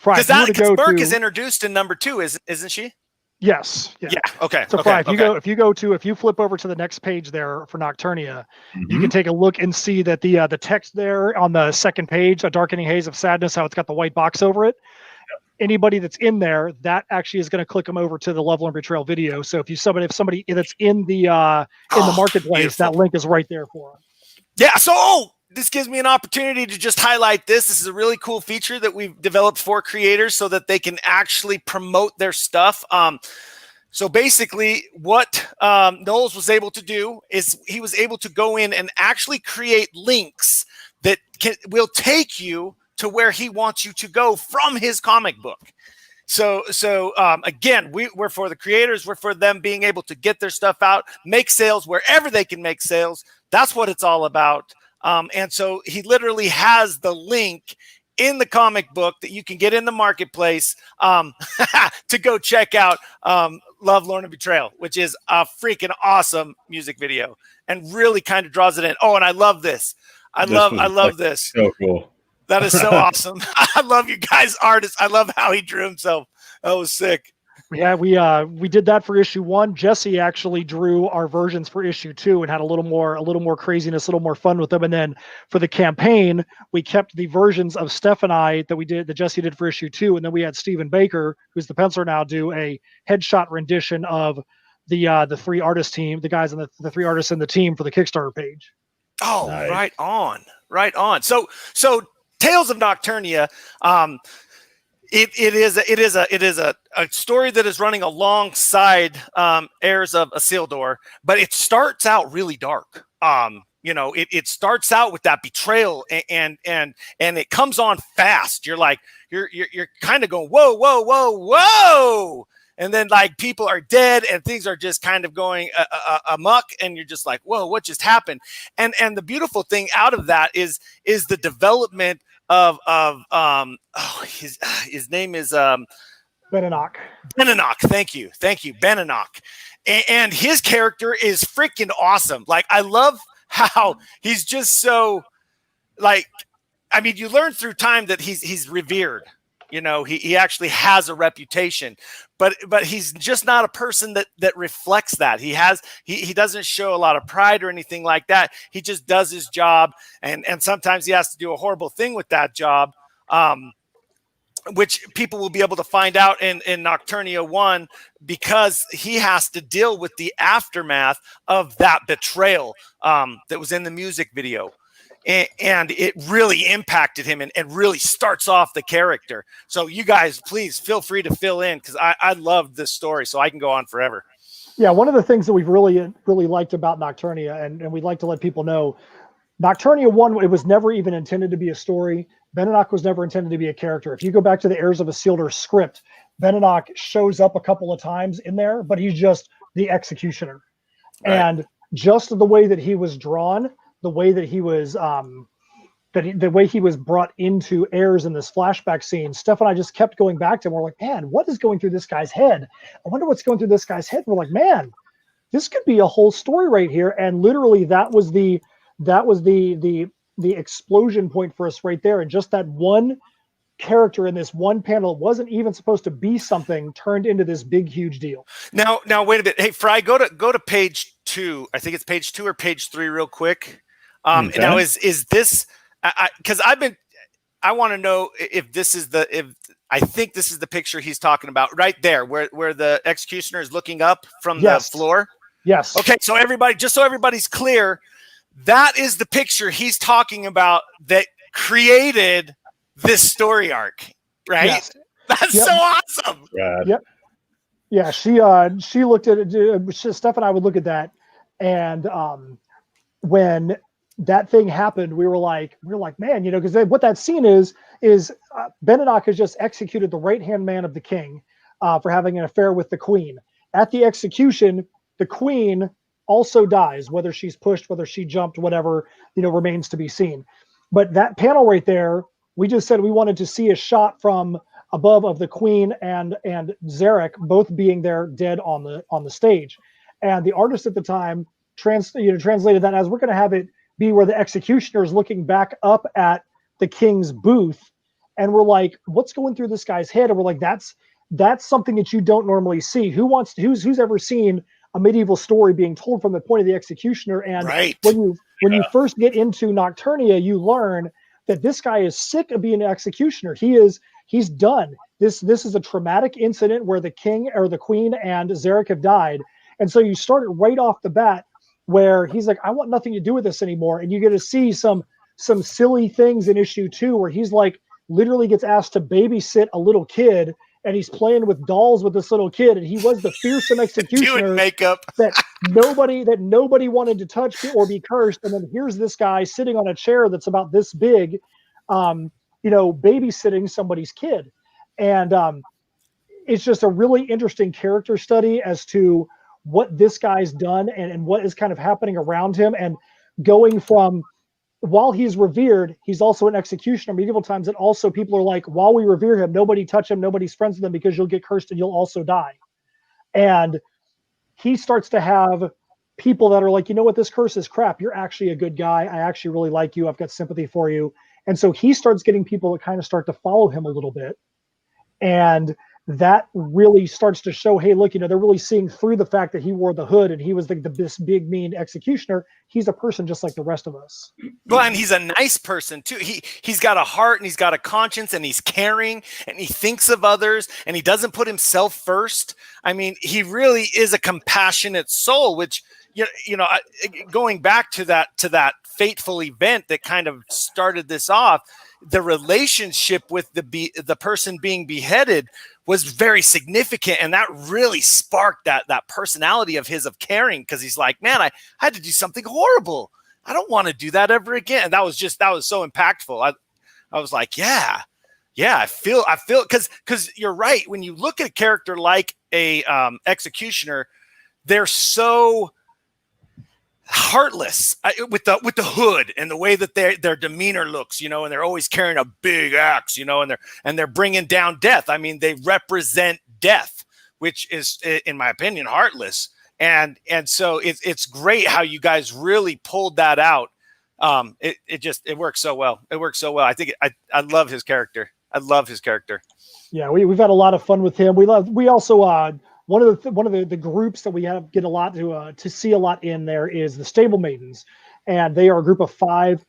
Because Burke is introduced in number 2, isn't she? Yes. Yeah. Okay. So if you flip over to the next page there for Nocturnia, you can take a look and see that the text there on the second page, A Darkening Haze of Sadness, how it's got the white box over it. Anybody that's in there, that actually is going to click them over to the Love, Lore, and Betrayal video. So if somebody that's in the marketplace, beautiful. That link is right there for them. Yeah. So this gives me an opportunity to just highlight this. This is a really cool feature that we've developed for creators so that they can actually promote their stuff. So basically what Knowles was able to do is he was able to go in and actually create links that will take you to where he wants you to go from his comic book. So again, we're for the creators. We're for them being able to get their stuff out, make sales wherever they can make sales. That's what it's all about. And so he literally has the link in the comic book that you can get in the marketplace to go check out Love, Lore, and Betrayal, which is a freaking awesome music video and really kind of draws it in. Oh, and I love this. I love this. So cool. That is so awesome. I love you guys, artists. I love how he drew himself. That was sick. Yeah, we did that for issue 1. Jesse actually drew our versions for issue 2 and had a little more craziness, a little more fun with them. And then for the campaign, we kept the versions of Steph and I that Jesse did for issue 2, and then we had Stephen Baker, who's the penciler now, do a headshot rendition of the 3 artist team, the guys on the 3 artists in the team for the Kickstarter page. Oh, nice. Right on. So Tales of Nocturnia. It is a story that is running alongside Heirs of Isildur, but it starts out really dark. It starts out with that betrayal and it comes on fast. You're like you're kind of going whoa, and then like people are dead and things are just kind of going amok, and you're just like, whoa, what just happened? And the beautiful thing out of that is the development of his name is Beninock. Thank you, Beninock. And his character is freaking awesome. Like, I love how he's just so, like, I mean, you learn through time that he's revered. You know, he actually has a reputation, but he's just not a person that reflects that. He doesn't show a lot of pride or anything like that. He just does his job, and sometimes he has to do a horrible thing with that job, which people will be able to find out in Nocturnia 1, because he has to deal with the aftermath of that betrayal that was in the music video. And it really impacted him and really starts off the character. So you guys, please feel free to fill in, because I love this story, so I can go on forever. Yeah, one of the things that we've really liked about Nocturnia, and we'd like to let people know, Nocturnia 1, it was never even intended to be a story. Beninock was never intended to be a character. If you go back to the Heirs of Isildur script, Beninock shows up a couple of times in there, but he's just the executioner. Right. And just the way that he was drawn, the way that he was that the way he was brought into heirs in this flashback scene, Steph and I just kept going back to him. We're like, man, what is going through this guy's head? I wonder what's going through this guy's head. We're like, man, this could be a whole story right here. And literally that was the explosion point for us right there. And just that one character in this one panel wasn't even supposed to be something turned into this big, huge deal. Now wait a bit. Hey, Fry, go to page 2. I think it's page 2 or page 3 real quick. Okay. Now is this, because I want to know if I think this is the picture he's talking about right there where the executioner is looking up from the floor. Yes. Okay. So everybody, just so everybody's clear, that is the picture he's talking about that created this story arc, right? Yes. That's so awesome. Rad. Yep. Yeah. She looked at it. Steph and I would look at that. And when that thing happened, we were like, man, because what that scene is Benedok has just executed the right-hand man of the king for having an affair with the queen. At the execution, the queen also dies, whether she's pushed, whether she jumped, whatever, remains to be seen. But that panel right there, we just said we wanted to see a shot from above of the queen and Zarek both being there dead on the stage. And the artist at the time translated that as, we're going to have it be where the executioner is looking back up at the king's booth. And we're like, what's going through this guy's head? And we're like, that's something that you don't normally see. Who's ever seen a medieval story being told from the point of the executioner? And when you first get into Nocturnia, you learn that this guy is sick of being an executioner. He's done. This is a traumatic incident where the king or the queen and Zarek have died. And so you start it right off the bat where he's like, I want nothing to do with this anymore. And you get to see some silly things in issue 2 where he's like literally gets asked to babysit a little kid, and he's playing with dolls with this little kid, and he was the fearsome executioner makeup that nobody wanted to touch or be cursed. And then here's this guy sitting on a chair that's about this big, babysitting somebody's kid. And it's just a really interesting character study as to what this guy's done and what is kind of happening around him, and going from, while he's revered, he's also an executioner medieval times. And also people are like, while we revere him, nobody touch him, nobody's friends with him, because you'll get cursed and you'll also die. And he starts to have people that are like, you know what, this curse is crap. You're actually a good guy. I actually really like you. I've got sympathy for you. And so he starts getting people that kind of start to follow him a little bit. And that really starts to show, hey, look, they're really seeing through the fact that he wore the hood and he was this big, mean executioner. He's a person just like the rest of us. Well, and he's a nice person too. He's got a heart and he's got a conscience and he's caring and he thinks of others and he doesn't put himself first. I mean, he really is a compassionate soul, which, going back to that fateful event that kind of started this off, the relationship with the person being beheaded was very significant, and that really sparked that personality of his of caring, because he's like, man, I had to do something horrible. I don't want to do that ever again. And that was so impactful. I was like, yeah, I feel because you're right. When you look at a character like a executioner, they're so heartless with the hood and the way that their demeanor looks, and they're always carrying a big axe, and they're bringing down death. I mean, they represent death, which is, in my opinion, heartless. And so it's great how you guys really pulled that out. It works so well. It works so well. I think I love his character. I love his character. Yeah, we've had a lot of fun with him. We also one of the groups that we get a lot to see a lot in there is the Stable Maidens, and they are a group of 5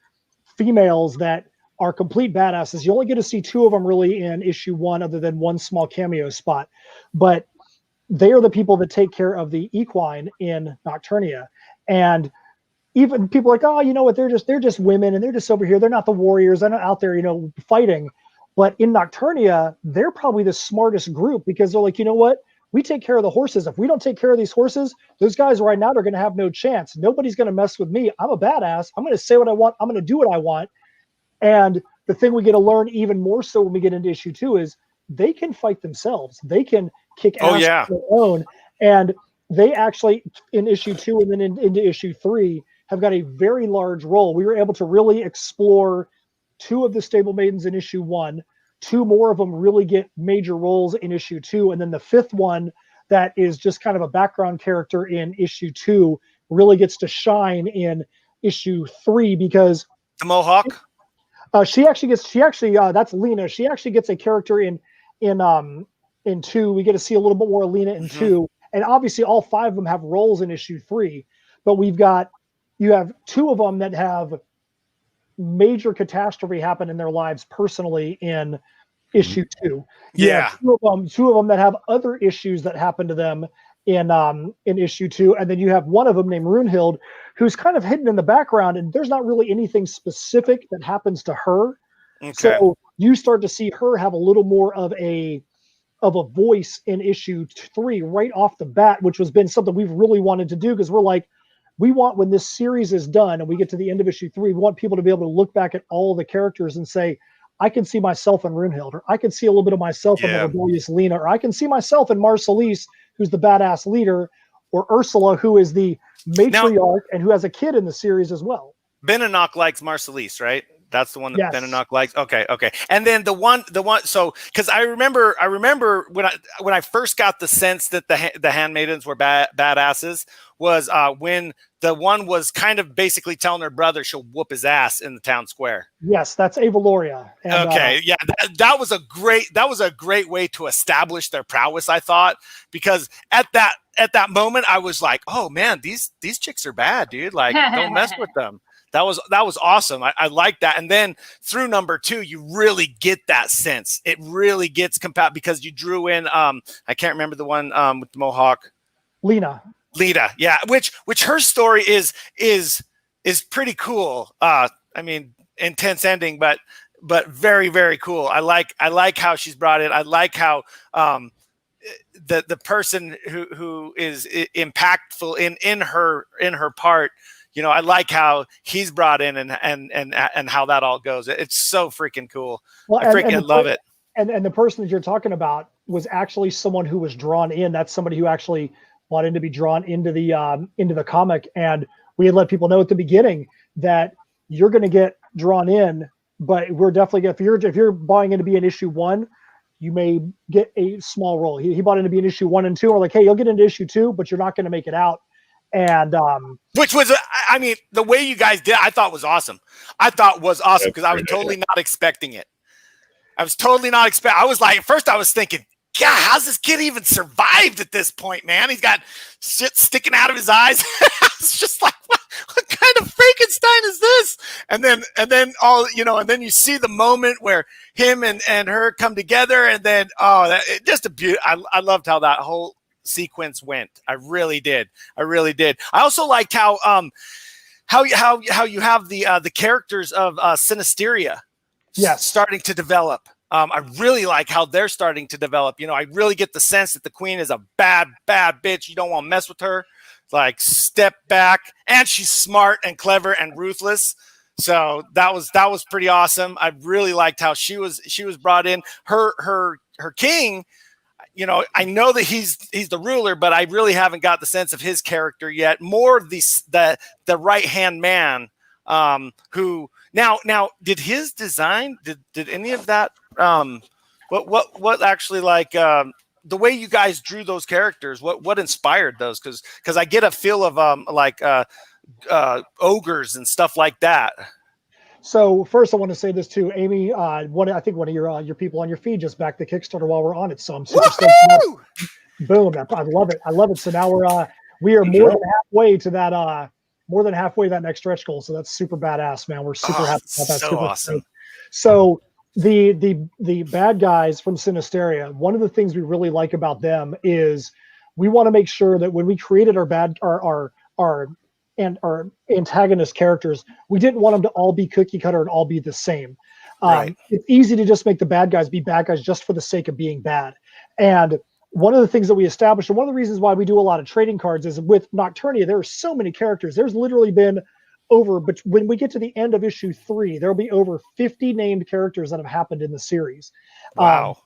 females that are complete badasses. You only get to see 2 of them really in issue 1, other than one small cameo spot, but they are the people that take care of the equine in Nocturnia. And even people are like, oh, you know what, they're just women and they're just over here. They're not the warriors. They're not out there, fighting. But in Nocturnia, they're probably the smartest group, because they're like, you know what? We take care of the horses. If we don't take care of these horses, those guys right now are going to have no chance. Nobody's going to mess with me. I'm a badass. I'm going to say what I want. I'm going to do what I want. And the thing we get to learn even more so when we get into issue 2 is they can fight themselves. They can kick ass on their own. And they actually, in issue 2 and then into issue 3, have got a very large role. We were able to really explore 2 of the stable maidens in issue 1. 2 more of them really get major roles in issue 2, and then the 5th one that is just kind of a background character in issue 2 really gets to shine in issue 3 because the Mohawk. She actually that's Lena. She actually gets a character in 2. We get to see a little bit more of Lena in 2, and obviously all 5 of them have roles in issue 3. But you have 2 of them that have major catastrophe happen in their lives personally in issue 2. Yeah. 2 of them that have other issues that happen to them in issue 2, and then you have one of them named Runhild, who's kind of hidden in the background, and there's not really anything specific that happens to her. Okay. So you start to see her have a little more of a voice in issue 3 right off the bat, which has been something we've really wanted to do because we're like, we want, when this series is done and we get to the end of issue 3, we want people to be able to look back at all the characters and say, I can see myself in Runhild, or I can see a little bit of myself in the rebellious Lena, or I can see myself in Marcelise, who's the badass leader, or Ursula, who is the matriarch and who has a kid in the series as well. Beninock likes Marcelise, right? That's the one that Beninock likes. Okay. And then the one. So, because I remember when I first got the sense that the handmaidens were badasses was when the one was kind of basically telling her brother she'll whoop his ass in the town square. Yes, that's Avaloria. And, that was a great way to establish their prowess, I thought, because at that moment I was like, oh man, these chicks are bad, dude. Like, don't mess with them. That was awesome. I like that. And then through number 2, you really get that sense. It really gets compact because you drew in I can't remember the one with the Mohawk. Lena, yeah. Which her story is pretty cool. I mean, intense ending, but very, very cool. I like how she's brought in. I like how the person who is impactful in her part. You know, I like how he's brought in and how that all goes. It's so freaking cool. Well, I freaking love it. And the person that you're talking about was actually someone who was drawn in. That's somebody who actually wanted to be drawn into the comic. And we had let people know at the beginning that you're going to get drawn in, but we're definitely if you're buying in to be in issue 1, you may get a small role. He bought in to be in issue 1 and 2. We're like, hey, you'll get into issue 2, but you're not going to make it out. And which was, I mean, the way you guys did, I thought was awesome. Because I was totally not expecting it. I was like, at first I was thinking, God, how's this kid even survived at this point, man? He's got shit sticking out of his eyes. It's just like, what kind of Frankenstein is this? And then all, you know, and then you see the moment where him and her come together, and then just a beauty. I loved how that whole sequence went. I really did. I also liked how you have the characters of Sinisteria starting to develop. I really like how they're starting to develop. You know, I really get the sense that the queen is a bad bitch. You don't want to mess with her. Like, step back, and she's smart and clever and ruthless. So that was pretty awesome. I really liked how she was brought in. Her king. You know, I know that he's the ruler, but I really haven't got the sense of his character yet. More the right hand man, who now did his design? Did any of that? What actually, like, the way you guys drew those characters? What inspired those? Because I get a feel of ogres and stuff like that. So first, I want to say this too, Amy. I think one of your people on your feed just backed the Kickstarter while we're on it. So I'm super stoked. Boom! I love it. I love it. So now we are more than halfway to that next stretch goal. So that's super badass, man. We're super happy about that. So awesome. So the bad guys from Sinisteria, one of the things we really like about them is we want to make sure that when we created our antagonist characters, we didn't want them to all be cookie cutter and all be the same. Right. It's easy to just make the bad guys be bad guys just for the sake of being bad. And one of the things that we established, and one of the reasons why we do a lot of trading cards, is with Nocturnia, there are so many characters. There's literally been but when we get to the end of issue 3, there'll be over 50 named characters that have happened in the series. Wow.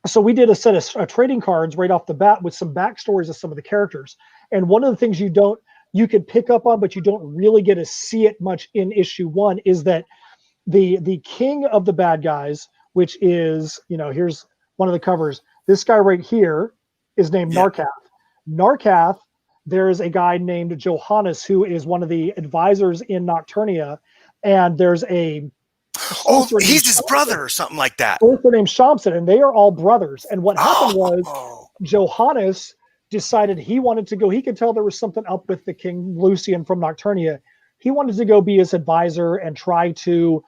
So we did a set of trading cards right off the bat with some backstories of some of the characters. And one of the things you could pick up on, but you don't really get to see it much in issue 1, is that the king of the bad guys, which is, here's one of the covers. This guy right here is named Narcath. Narcath, there's a guy named Johannes who is one of the advisors in Nocturnia, and there's a he's his brother or something like that. Sorcerer named Shamson, and they are all brothers. And what happened was Johannes decided he wanted to go. He could tell there was something up with the King Lucian from Nocturnia. He wanted to go be his advisor and try to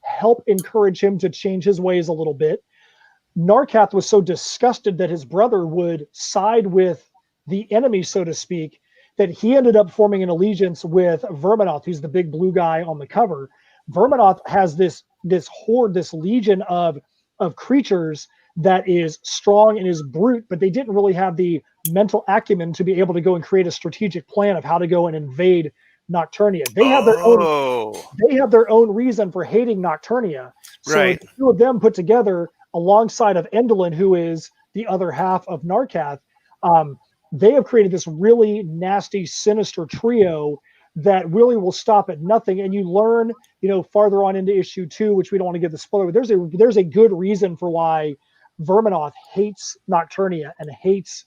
help encourage him to change his ways a little bit. Narcath was so disgusted that his brother would side with the enemy, so to speak, that he ended up forming an allegiance with Verminoth, who's the big blue guy on the cover. Verminoth has this horde, this legion of creatures that is strong and is brute, but they didn't really have the mental acumen to be able to go and create a strategic plan of how to go and invade Nocturnia. They have their own reason for hating Nocturnia. So the two of them put together, alongside of Endolin, who is the other half of Narcath, they have created this really nasty, sinister trio that really will stop at nothing. And you learn, farther on into issue 2, which we don't want to give the spoiler, but there's a good reason for why Verminoth hates Nocturnia and hates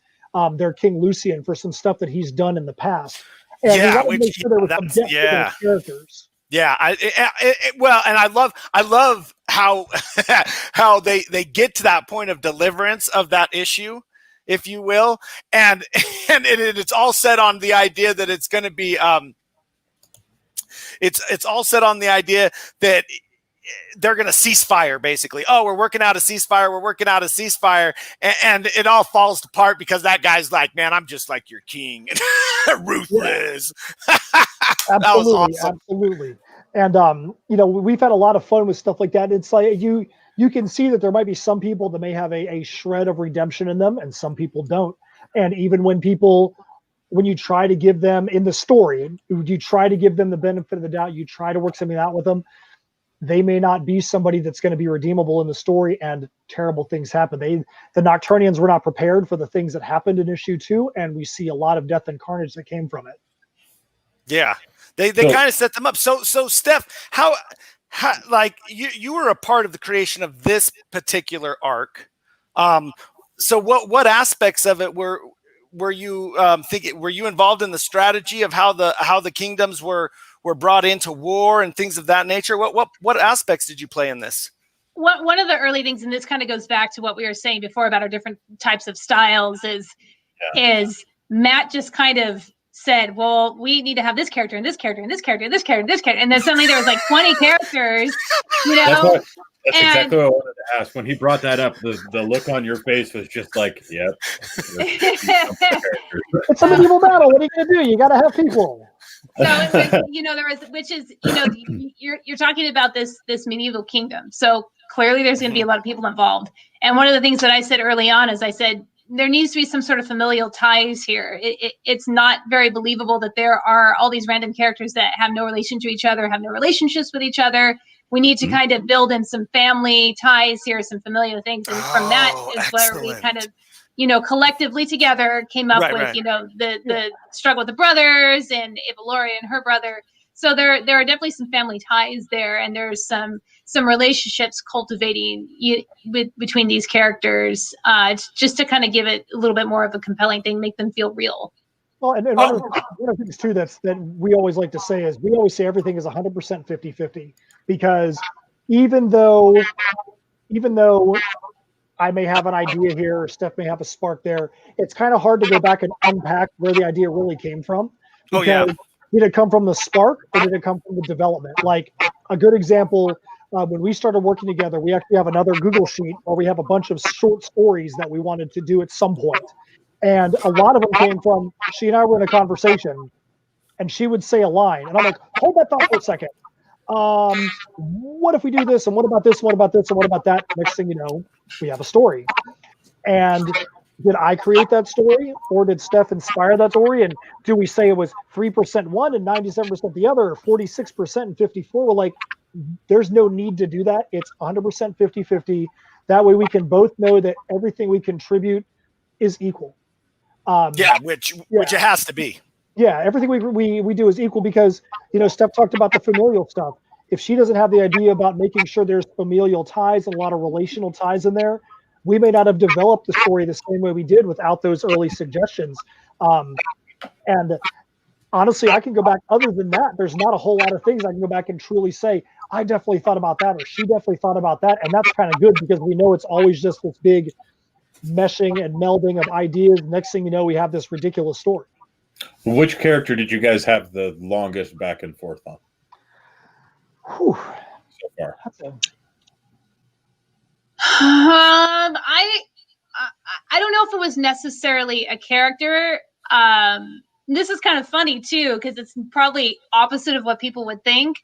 their King Lucian for some stuff that he's done in the past. And we want to make sure there was some depth to those characters. Yeah, and I love how how they get to that point of deliverance of that issue, if you will, and it's all set on the idea that it's going to be it's all set on the idea that they're going to cease fire, basically. Oh, we're working out a ceasefire. And it all falls apart because that guy's like, man, I'm just like your king. Ruthless. Absolutely, that was awesome. Absolutely. And, we've had a lot of fun with stuff like that. It's like you can see that there might be some people that may have a shred of redemption in them and some people don't. And even when you try to give them in the story, you try to give them the benefit of the doubt, you try to work something out with them, they may not be somebody that's going to be redeemable in the story, and terrible things happen. The Nocturnians were not prepared for the things that happened in issue 2, and we see a lot of death and carnage that came from it. Yeah. They kind of set them up. So Steph, how like you were a part of the creation of this particular arc. So what aspects of it were you thinking? Were you involved in the strategy of how the kingdoms were brought into war and things of that nature? What aspects did you play in this? One of the early things, and this kind of goes back to what we were saying before about our different types of styles, is Matt just kind of said, well, we need to have this character and this character and this character and this character and this character. And then suddenly there was like 20 characters, That's exactly what I wanted to ask. When he brought that up, the look on your face was just like, yep. It's a medieval battle. What are you going to do? You got to have people. So there was, which is, you're talking about this medieval kingdom. So clearly there's going to be a lot of people involved. And one of the things that I said early on is I said, there needs to be some sort of familial ties here. It's not very believable that there are all these random characters that have no relation to each other, have no relationships with each other. We need to kind of build in some family ties here, some familiar things. And from that is where we kind of, collectively together came up with, the struggle with the brothers and Evaloria and her brother. So there are definitely some family ties there, and there's some relationships cultivating between these characters, just to kind of give it a little bit more of a compelling thing, make them feel real. Well, and one of the things too that we always like to say is we always say everything is 100% 50-50, because even though I may have an idea here or Steph may have a spark there, it's kind of hard to go back and unpack where the idea really came from. Did it come from the spark or did it come from the development? Like a good example, when we started working together, we actually have another Google sheet where we have a bunch of short stories that we wanted to do at some point. And a lot of them came from, she and I were in a conversation and she would say a line and I'm like, hold that thought for a second. What if we do this? And what about this? What about this? And what about that? Next thing you know, we have a story. And did I create that story, or did Steph inspire that story? And do we say it was 3% one and 97% the other, or 46% and 54? We're like, there's no need to do that. It's 100% 50-50. That way we can both know that everything we contribute is equal. Which it has to be. Yeah, everything we do is equal because, Steph talked about the familial stuff. if she doesn't have the idea about making sure there's familial ties and a lot of relational ties in there, we may not have developed the story the same way we did without those early suggestions. And honestly, I can go back. Other than that, there's not a whole lot of things I can go back and truly say, I definitely thought about that, or she definitely thought about that. And that's kind of good because we know it's always just this big meshing and melding of ideas. Next thing you know, we have this ridiculous story. Which character did you guys have the longest back and forth on? Whew. So far? I don't know if it was necessarily a character. This is kind of funny too, because it's probably opposite of what people would think.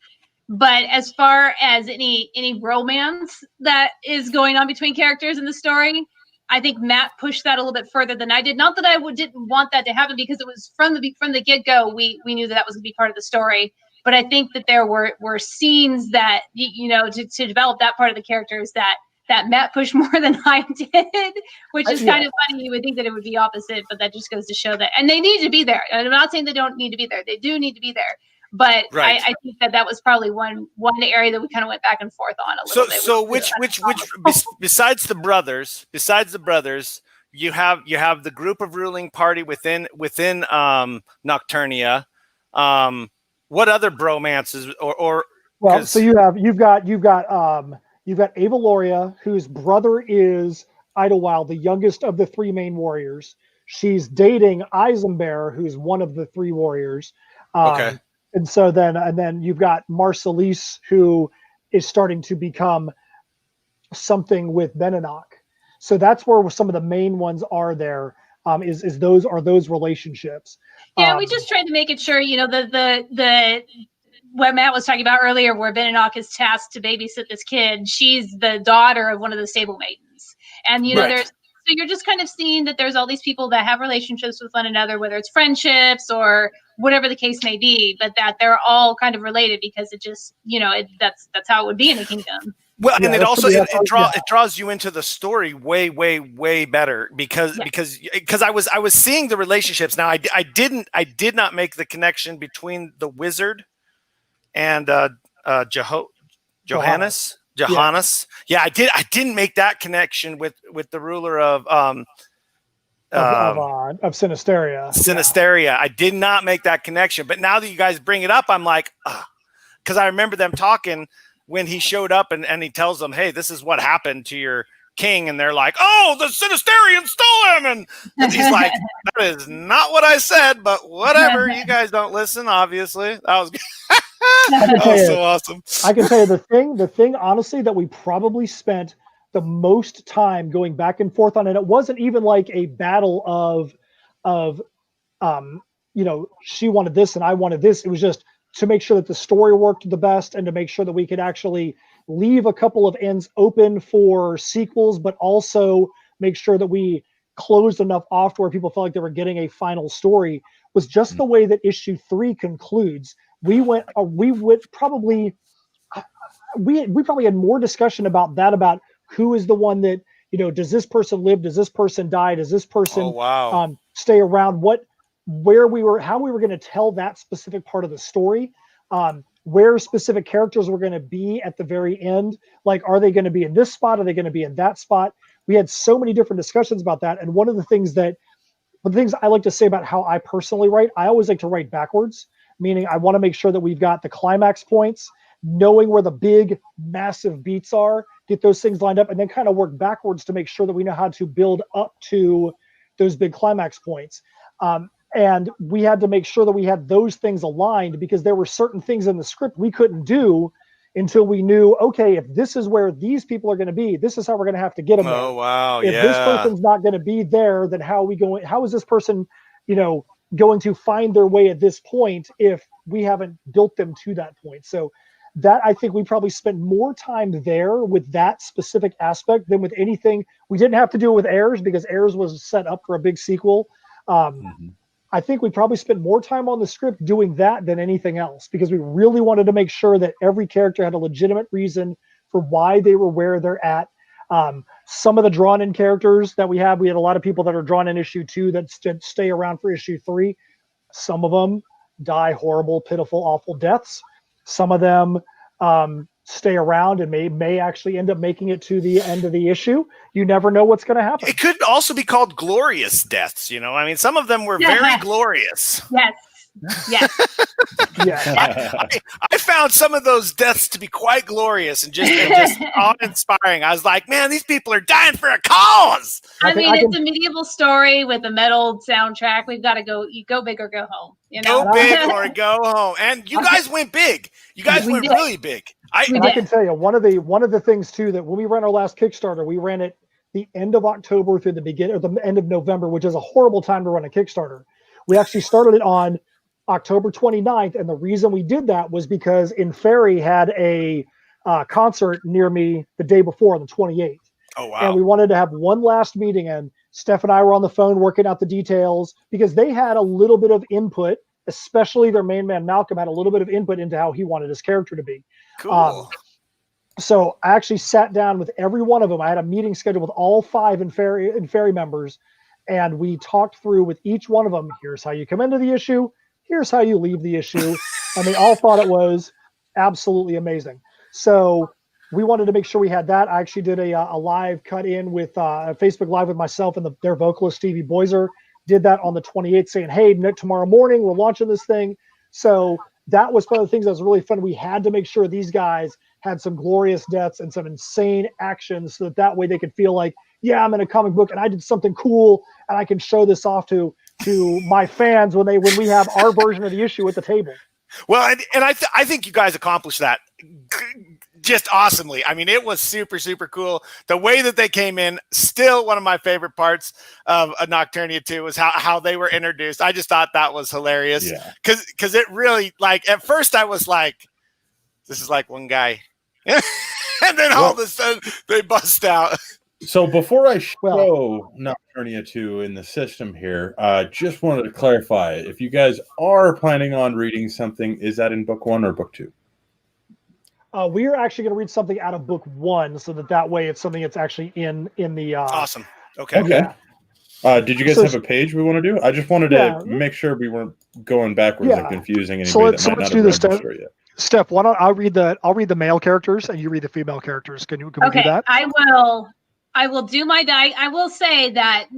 But as far as any romance that is going on between characters in the story, I think Matt pushed that a little bit further than I did. Not that I didn't want that to happen, because it was from the get-go, we knew that was going to be part of the story. But I think that there were scenes that, you know, to develop that part of the characters that Matt pushed more than I did, which is kind of funny. You would think that it would be opposite, but that just goes to show that. And they need to be there. And I'm not saying they don't need to be there. They do need to be there. But right. I think that was probably one area that we kind of went back and forth on a little bit. So which besides the brothers, you have the group of ruling party within Nocturnia. What other bromances or well, so you've got Ava Loria, whose brother is Idlewild, the youngest of the three main warriors. She's dating Eisenbear, who's one of the three warriors. Okay. And so then you've got Marcelise, who is starting to become something with Beninock. So that's where some of the main ones are there. Is those relationships. Yeah, we just tried to make it sure, you know, the what Matt was talking about earlier, where Beninock is tasked to babysit this kid. She's the daughter of one of the stable maidens. And, you know, so you're just kind of seeing that there's all these people that have relationships with one another, whether it's friendships or whatever the case may be, but that they're all kind of related because it just, you know, that's how it would be in a kingdom. Well, and it also it draws you into the story way better because I was seeing the relationships. Now I did not make the connection between the wizard and Johannes. Yeah, I didn't make that connection with the ruler of Sinisteria. Sinisteria. I did not make that connection, but now that you guys bring it up, I'm like, because I remember them talking when he showed up and he tells them, hey, this is what happened to your king. And they're like, oh, the Sinisterians stole him. And he's like, that is not what I said, but whatever. You guys don't listen, obviously. That was good. That was so awesome. I can tell you the thing, honestly, that we probably spent the most time going back and forth on, and it wasn't even like a battle of you know, she wanted this and I wanted this. It was just to make sure that the story worked the best and to make sure that we could actually leave a couple of ends open for sequels, but also make sure that we closed enough off to where people felt like they were getting a final story. Was just the way that issue 3 concludes. We probably had more discussion about that, about who is the one that, you know, does this person live? Does this person die? Does this person stay around? How we were going to tell that specific part of the story, where specific characters were going to be at the very end. Like, are they going to be in this spot? Are they going to be in that spot? We had so many different discussions about that. And one of the things I like to say about how I personally write, I always like to write backwards, meaning I want to make sure that we've got the climax points, knowing where the big, massive beats are, get those things lined up, and then kind of work backwards to make sure that we know how to build up to those big climax points. And we had to make sure that we had those things aligned, because there were certain things in the script we couldn't do until we knew, okay, if this is where these people are going to be, this is how we're going to have to get them there. Oh, wow. If this person's not going to be there, then how is this person, you know, going to find their way at this point if we haven't built them to that point? So that, I think we probably spent more time there with that specific aspect than with anything. We didn't have to do it with HEIRS because HEIRS was set up for a big sequel. I think we probably spent more time on the script doing that than anything else, because we really wanted to make sure that every character had a legitimate reason for why they were where they're at. Some of the drawn-in characters that we had a lot of people that are drawn in issue 2 that stay around for issue 3. Some of them die horrible, pitiful, awful deaths. Some of them stay around and may actually end up making it to the end of the issue. You never know what's going to happen. It could also be called glorious deaths. You know, I mean, some of them were very glorious. Yes. Yes. Yeah. I found some of those deaths to be quite glorious and just awe-inspiring. I was like, man, these people are dying for a cause. I mean, it's a medieval story with a metal soundtrack. We've got to go. You go big or go home. You know, go big or go home. And you guys went big. You guys went really big. I can tell you one of the things too, that when we ran our last Kickstarter, we ran it the end of October through the beginning or the end of November, which is a horrible time to run a Kickstarter. We actually started it on October 29th, and the reason we did that was because InSymmetry had a concert near me the day before, on the 28th. Oh, wow. And we wanted to have one last meeting, and Steph and I were on the phone working out the details because they had a little bit of input, especially their main man, Malcolm, had a little bit of input into how he wanted his character to be. Cool. So I actually sat down with every one of them. I had a meeting scheduled with all 5 InSymmetry members, and we talked through with each one of them, here's how you come into the issue, here's how you leave the issue. And they all thought it was absolutely amazing. So we wanted to make sure we had that. I actually did a live cut in with a Facebook Live with myself and their vocalist, Stevie Boyser. Did that on the 28th saying, hey, tomorrow morning, we're launching this thing. So that was one of the things that was really fun. We had to make sure these guys had some glorious deaths and some insane actions so that way they could feel like, yeah, I'm in a comic book and I did something cool and I can show this off to my fans when we have our version of the issue at the table. Well, and I think you guys accomplished that just awesomely. I mean, it was super, super cool. The way that they came in, still one of my favorite parts of Nocturnia 2 was how they were introduced. I just thought that was hilarious. Yeah. Because it really, like, at first I was like, this is like one guy. And then all of a sudden they bust out. So before I show Nocturnia 2 in the system here, just wanted to clarify, if you guys are planning on reading something, is that in book 1 or book 2? We are actually going to read something out of book 1 so that way it's something that's actually in the awesome. Okay. Did you guys have a page we want to do? I just wanted to make sure we weren't going backwards and confusing anybody that might not have read the story yet. Steph, why don't I'll read the male characters and you read the female characters. Can we do that? I will do my die. I will say that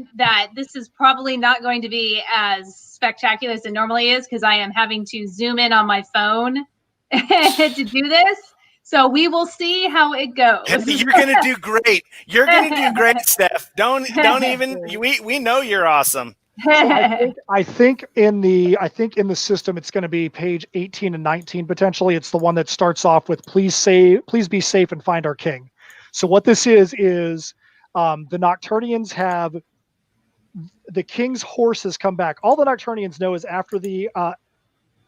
this is probably not going to be as spectacular as it normally is because I am having to zoom in on my phone to do this. So we will see how it goes. You're gonna do great. You're gonna do great, Steph. Don't even. We know you're awesome. I think in the system it's going to be page 18 and 19 potentially. It's the one that starts off with please be safe and find our king. So what this is the Nocturnians have the king's horse has come back. All the Nocturnians know is after the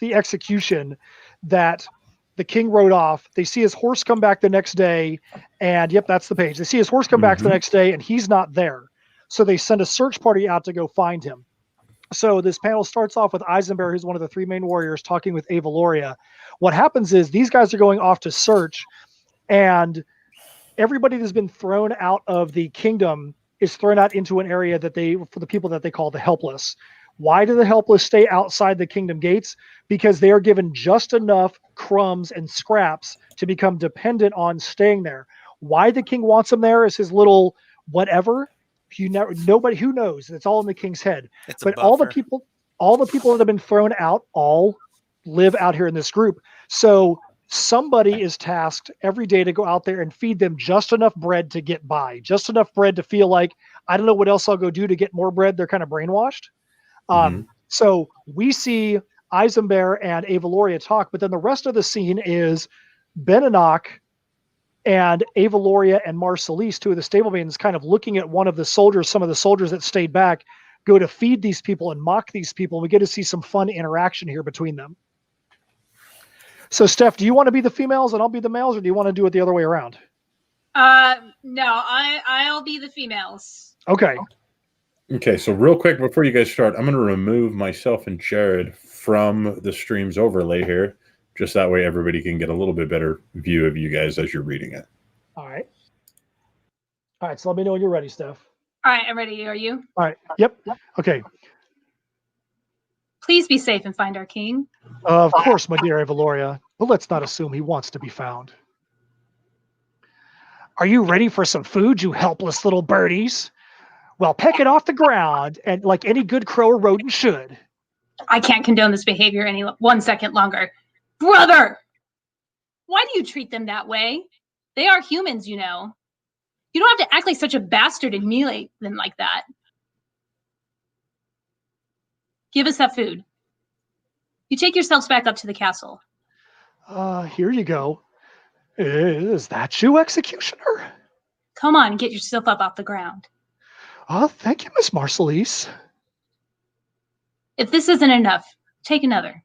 execution that the king rode off. They see his horse come back the next day, and yep, that's the page. They see his horse come back the next day, and he's not there. So they send a search party out to go find him. So this panel starts off with Eisenberg, who's one of the 3 main warriors, talking with Avaloria. What happens is these guys are going off to search, and everybody that's been thrown out of the kingdom is thrown out into an area for the people that they call the helpless. Why do the helpless stay outside the kingdom gates? Because they are given just enough crumbs and scraps to become dependent on staying there. Why the king wants them there is his little whatever. Nobody who knows. It's all in the king's head. But all the people that have been thrown out all live out here in this group. So somebody is tasked every day to go out there and feed them just enough bread to get by, just enough bread to feel like, I don't know what else I'll go do to get more bread. They're kind of brainwashed. So we see Eisenberg and Avaloria talk, but then the rest of the scene is Beninock and Avaloria and Marcelise, 2 of the stablemaidens, kind of looking at some of the soldiers that stayed back, go to feed these people and mock these people. We get to see some fun interaction here between them. So, Steph, do you want to be the females and I'll be the males, or do you want to do it the other way around? No, I'll be the females. Okay. Okay, so real quick before you guys start, I'm going to remove myself and Jared from the stream's overlay here. Just that way everybody can get a little bit better view of you guys as you're reading it. All right. So let me know when you're ready, Steph. All right, I'm ready. Are you? All right. Yep. Okay. Please be safe and find our king. Of course, my dear Avaloria. but let's not assume he wants to be found. Are you ready for some food, you helpless little birdies? Well, peck it off the ground, and like any good crow or rodent should. I can't condone this behavior any 1 second longer. Brother! Why do you treat them that way? They are humans, you know. You don't have to act like such a bastard and humiliate them like that. Give us that food. You take yourselves back up to the castle. Here you go. Is that you, Executioner? Come on, get yourself up off the ground. Thank you, Miss Marcelise. If this isn't enough, take another.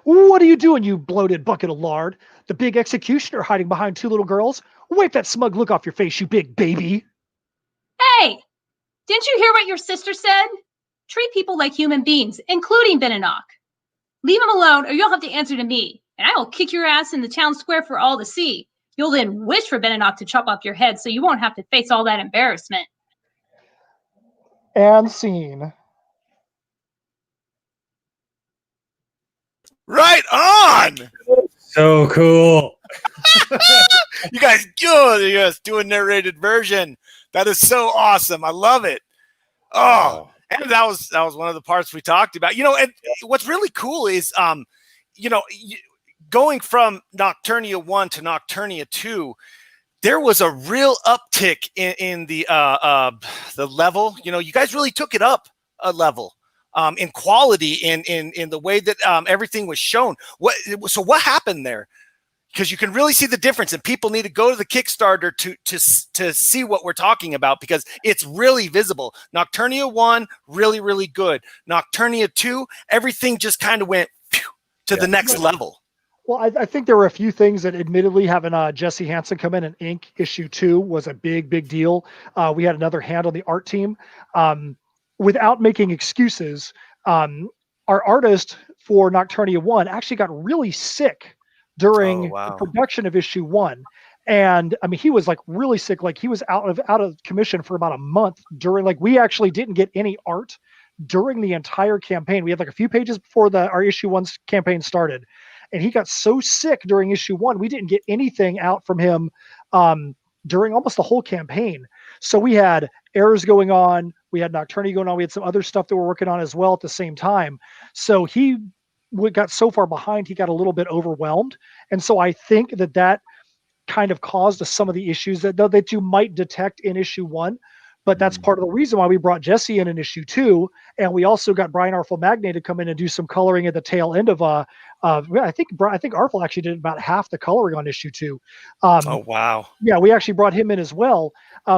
What are you doing, you bloated bucket of lard? The big executioner hiding behind two little girls? Wipe that smug look off your face, you big baby. Hey! Didn't you hear what your sister said? Treat people like human beings, including Beninock. Leave him alone or you'll have to answer to me, and I will kick your ass in the town square for all to see. You'll then wish for Beninock to chop off your head so you won't have to face all that embarrassment. And scene. Right on. So cool. You guys good. Yes, do a narrated version. That is so awesome. I love it. Oh, and that was one of the parts we talked about. You know, and what's really cool is you know, going from Nocturnia 1 to Nocturnia 2, there was a real uptick in the level. You know, you guys really took it up a level. In quality, in the way that everything was shown. So what happened there? Because you can really see the difference, and people need to go to the Kickstarter to see what we're talking about, because it's really visible. Nocturnia 1, really, really good. Nocturnia 2, everything just kind of went to the next level. Well, I think there were a few things that, admittedly, having Jesse Hanson come in and ink issue 2 was a big deal. We had another hand on the art team. Without making excuses, our artist for Nocturnia 1 actually got really sick during the production of issue 1. And I mean, he was like really sick. Like he was out of commission for about a month during, like, we actually didn't get any art during the entire campaign. We had like a few pages before our issue 1's campaign started. And he got so sick during issue 1, we didn't get anything out from him during almost the whole campaign. So we had errors going on. We had Nocturnia going on. We had some other stuff that we're working on as well at the same time. So he got so far behind, he got a little bit overwhelmed. And so I think that kind of caused some of the issues that you might detect in issue 1. But that's part of the reason why we brought Jesse in issue 2. And we also got Brian Arfel Magne to come in and do some coloring at the tail end of I think Arfel actually did about half the coloring on issue 2. Oh, wow. Yeah, we actually brought him in as well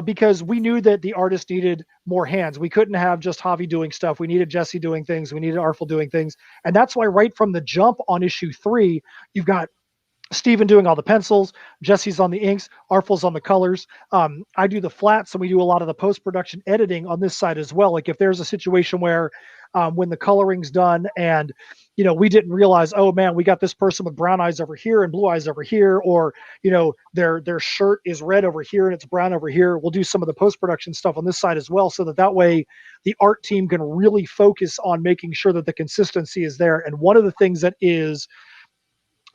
because we knew that the artist needed more hands. We couldn't have just Javi doing stuff. We needed Jesse doing things. We needed Arfel doing things. And that's why right from the jump on issue 3, you've got Steven doing all the pencils, Jesse's on the inks, Arfel's on the colors. I do the flats, and we do a lot of the post-production editing on this side as well. Like if there's a situation where when the coloring's done and, you know, we didn't realize, oh man, we got this person with brown eyes over here and blue eyes over here, or, you know, their shirt is red over here and it's brown over here. We'll do some of the post-production stuff on this side as well, so that way the art team can really focus on making sure that the consistency is there. And one of the things that is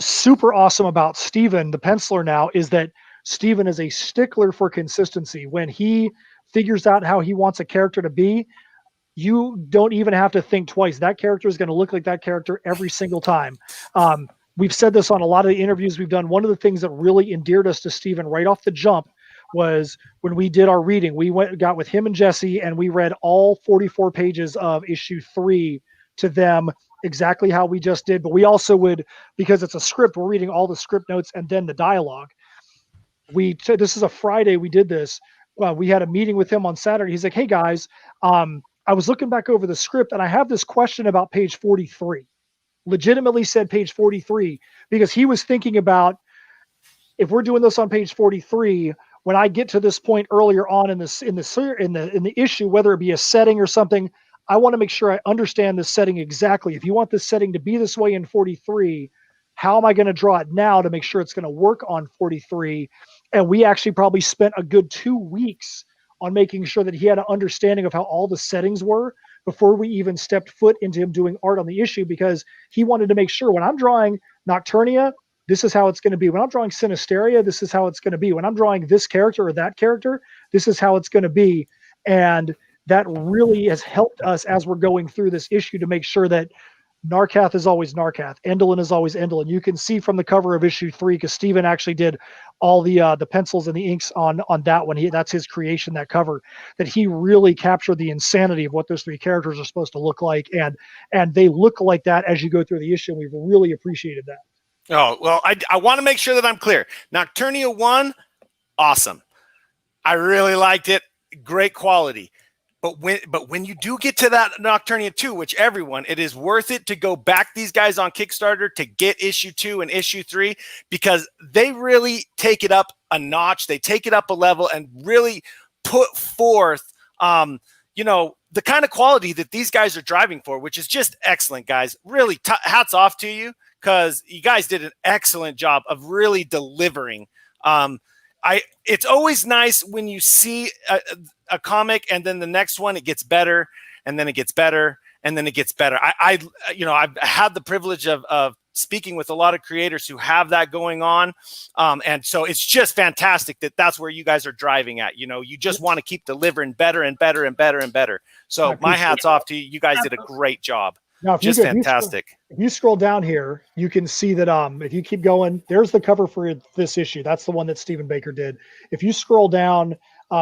super awesome about Steven, the penciler now, is that Steven is a stickler for consistency. When he figures out how he wants a character to be, you don't even have to think twice. That character is going to look like that character every single time. We've said this on a lot of the interviews we've done. One of the things that really endeared us to Steven right off the jump was when we did our reading. We got with him and Jesse, and we read all 44 pages of issue 3 to them, exactly how we just did. But we also would, because it's a script, we're reading all the script notes and then the dialogue. This is a Friday we did this. We had a meeting with him on Saturday. He's like, hey guys, I was looking back over the script and I have this question about page 43. Legitimately said page 43, because he was thinking about, if we're doing this on page 43, when I get to this point earlier on in the issue, whether it be a setting or something, I want to make sure I understand this setting exactly. If you want this setting to be this way in 43, how am I going to draw it now to make sure it's going to work on 43? And we actually probably spent a good 2 weeks on making sure that he had an understanding of how all the settings were before we even stepped foot into him doing art on the issue, because he wanted to make sure when I'm drawing Nocturnia, this is how it's going to be. When I'm drawing Sinisteria, this is how it's going to be. When I'm drawing this character or that character, this is how it's going to be. And that really has helped us as we're going through this issue to make sure that Narcath is always Narcath, Endolin is always Endolin. You can see from the cover of issue 3, because Steven actually did all the pencils and the inks on that one. That's his creation, that cover, that he really captured the insanity of what those 3 characters are supposed to look like, and they look like that as you go through the issue. And we've really appreciated that. Oh, well, I want to make sure that I'm clear. Nocturnia 1, awesome. I really liked it. Great quality. But when you do get to that Nocturnia 2, which it is worth it to go back these guys on Kickstarter to get issue 2 and issue 3, because they really take it up a notch. They take it up a level and really put forth, the kind of quality that these guys are driving for, which is just excellent, guys. Really, hats off to you, because you guys did an excellent job of really delivering. It's always nice when you see a comic and then the next one, it gets better, and then it gets better, and then it gets better. I've had the privilege of speaking with a lot of creators who have that going on. And so it's just fantastic that that's where you guys are driving at. You just want to keep delivering better and better and better and better. So my hat's off to you. You guys did a great job. Now, just fantastic. If you scroll down here, you can see that if you keep going, there's the cover for this issue. That's the one that Stephen Baker did. If you scroll down,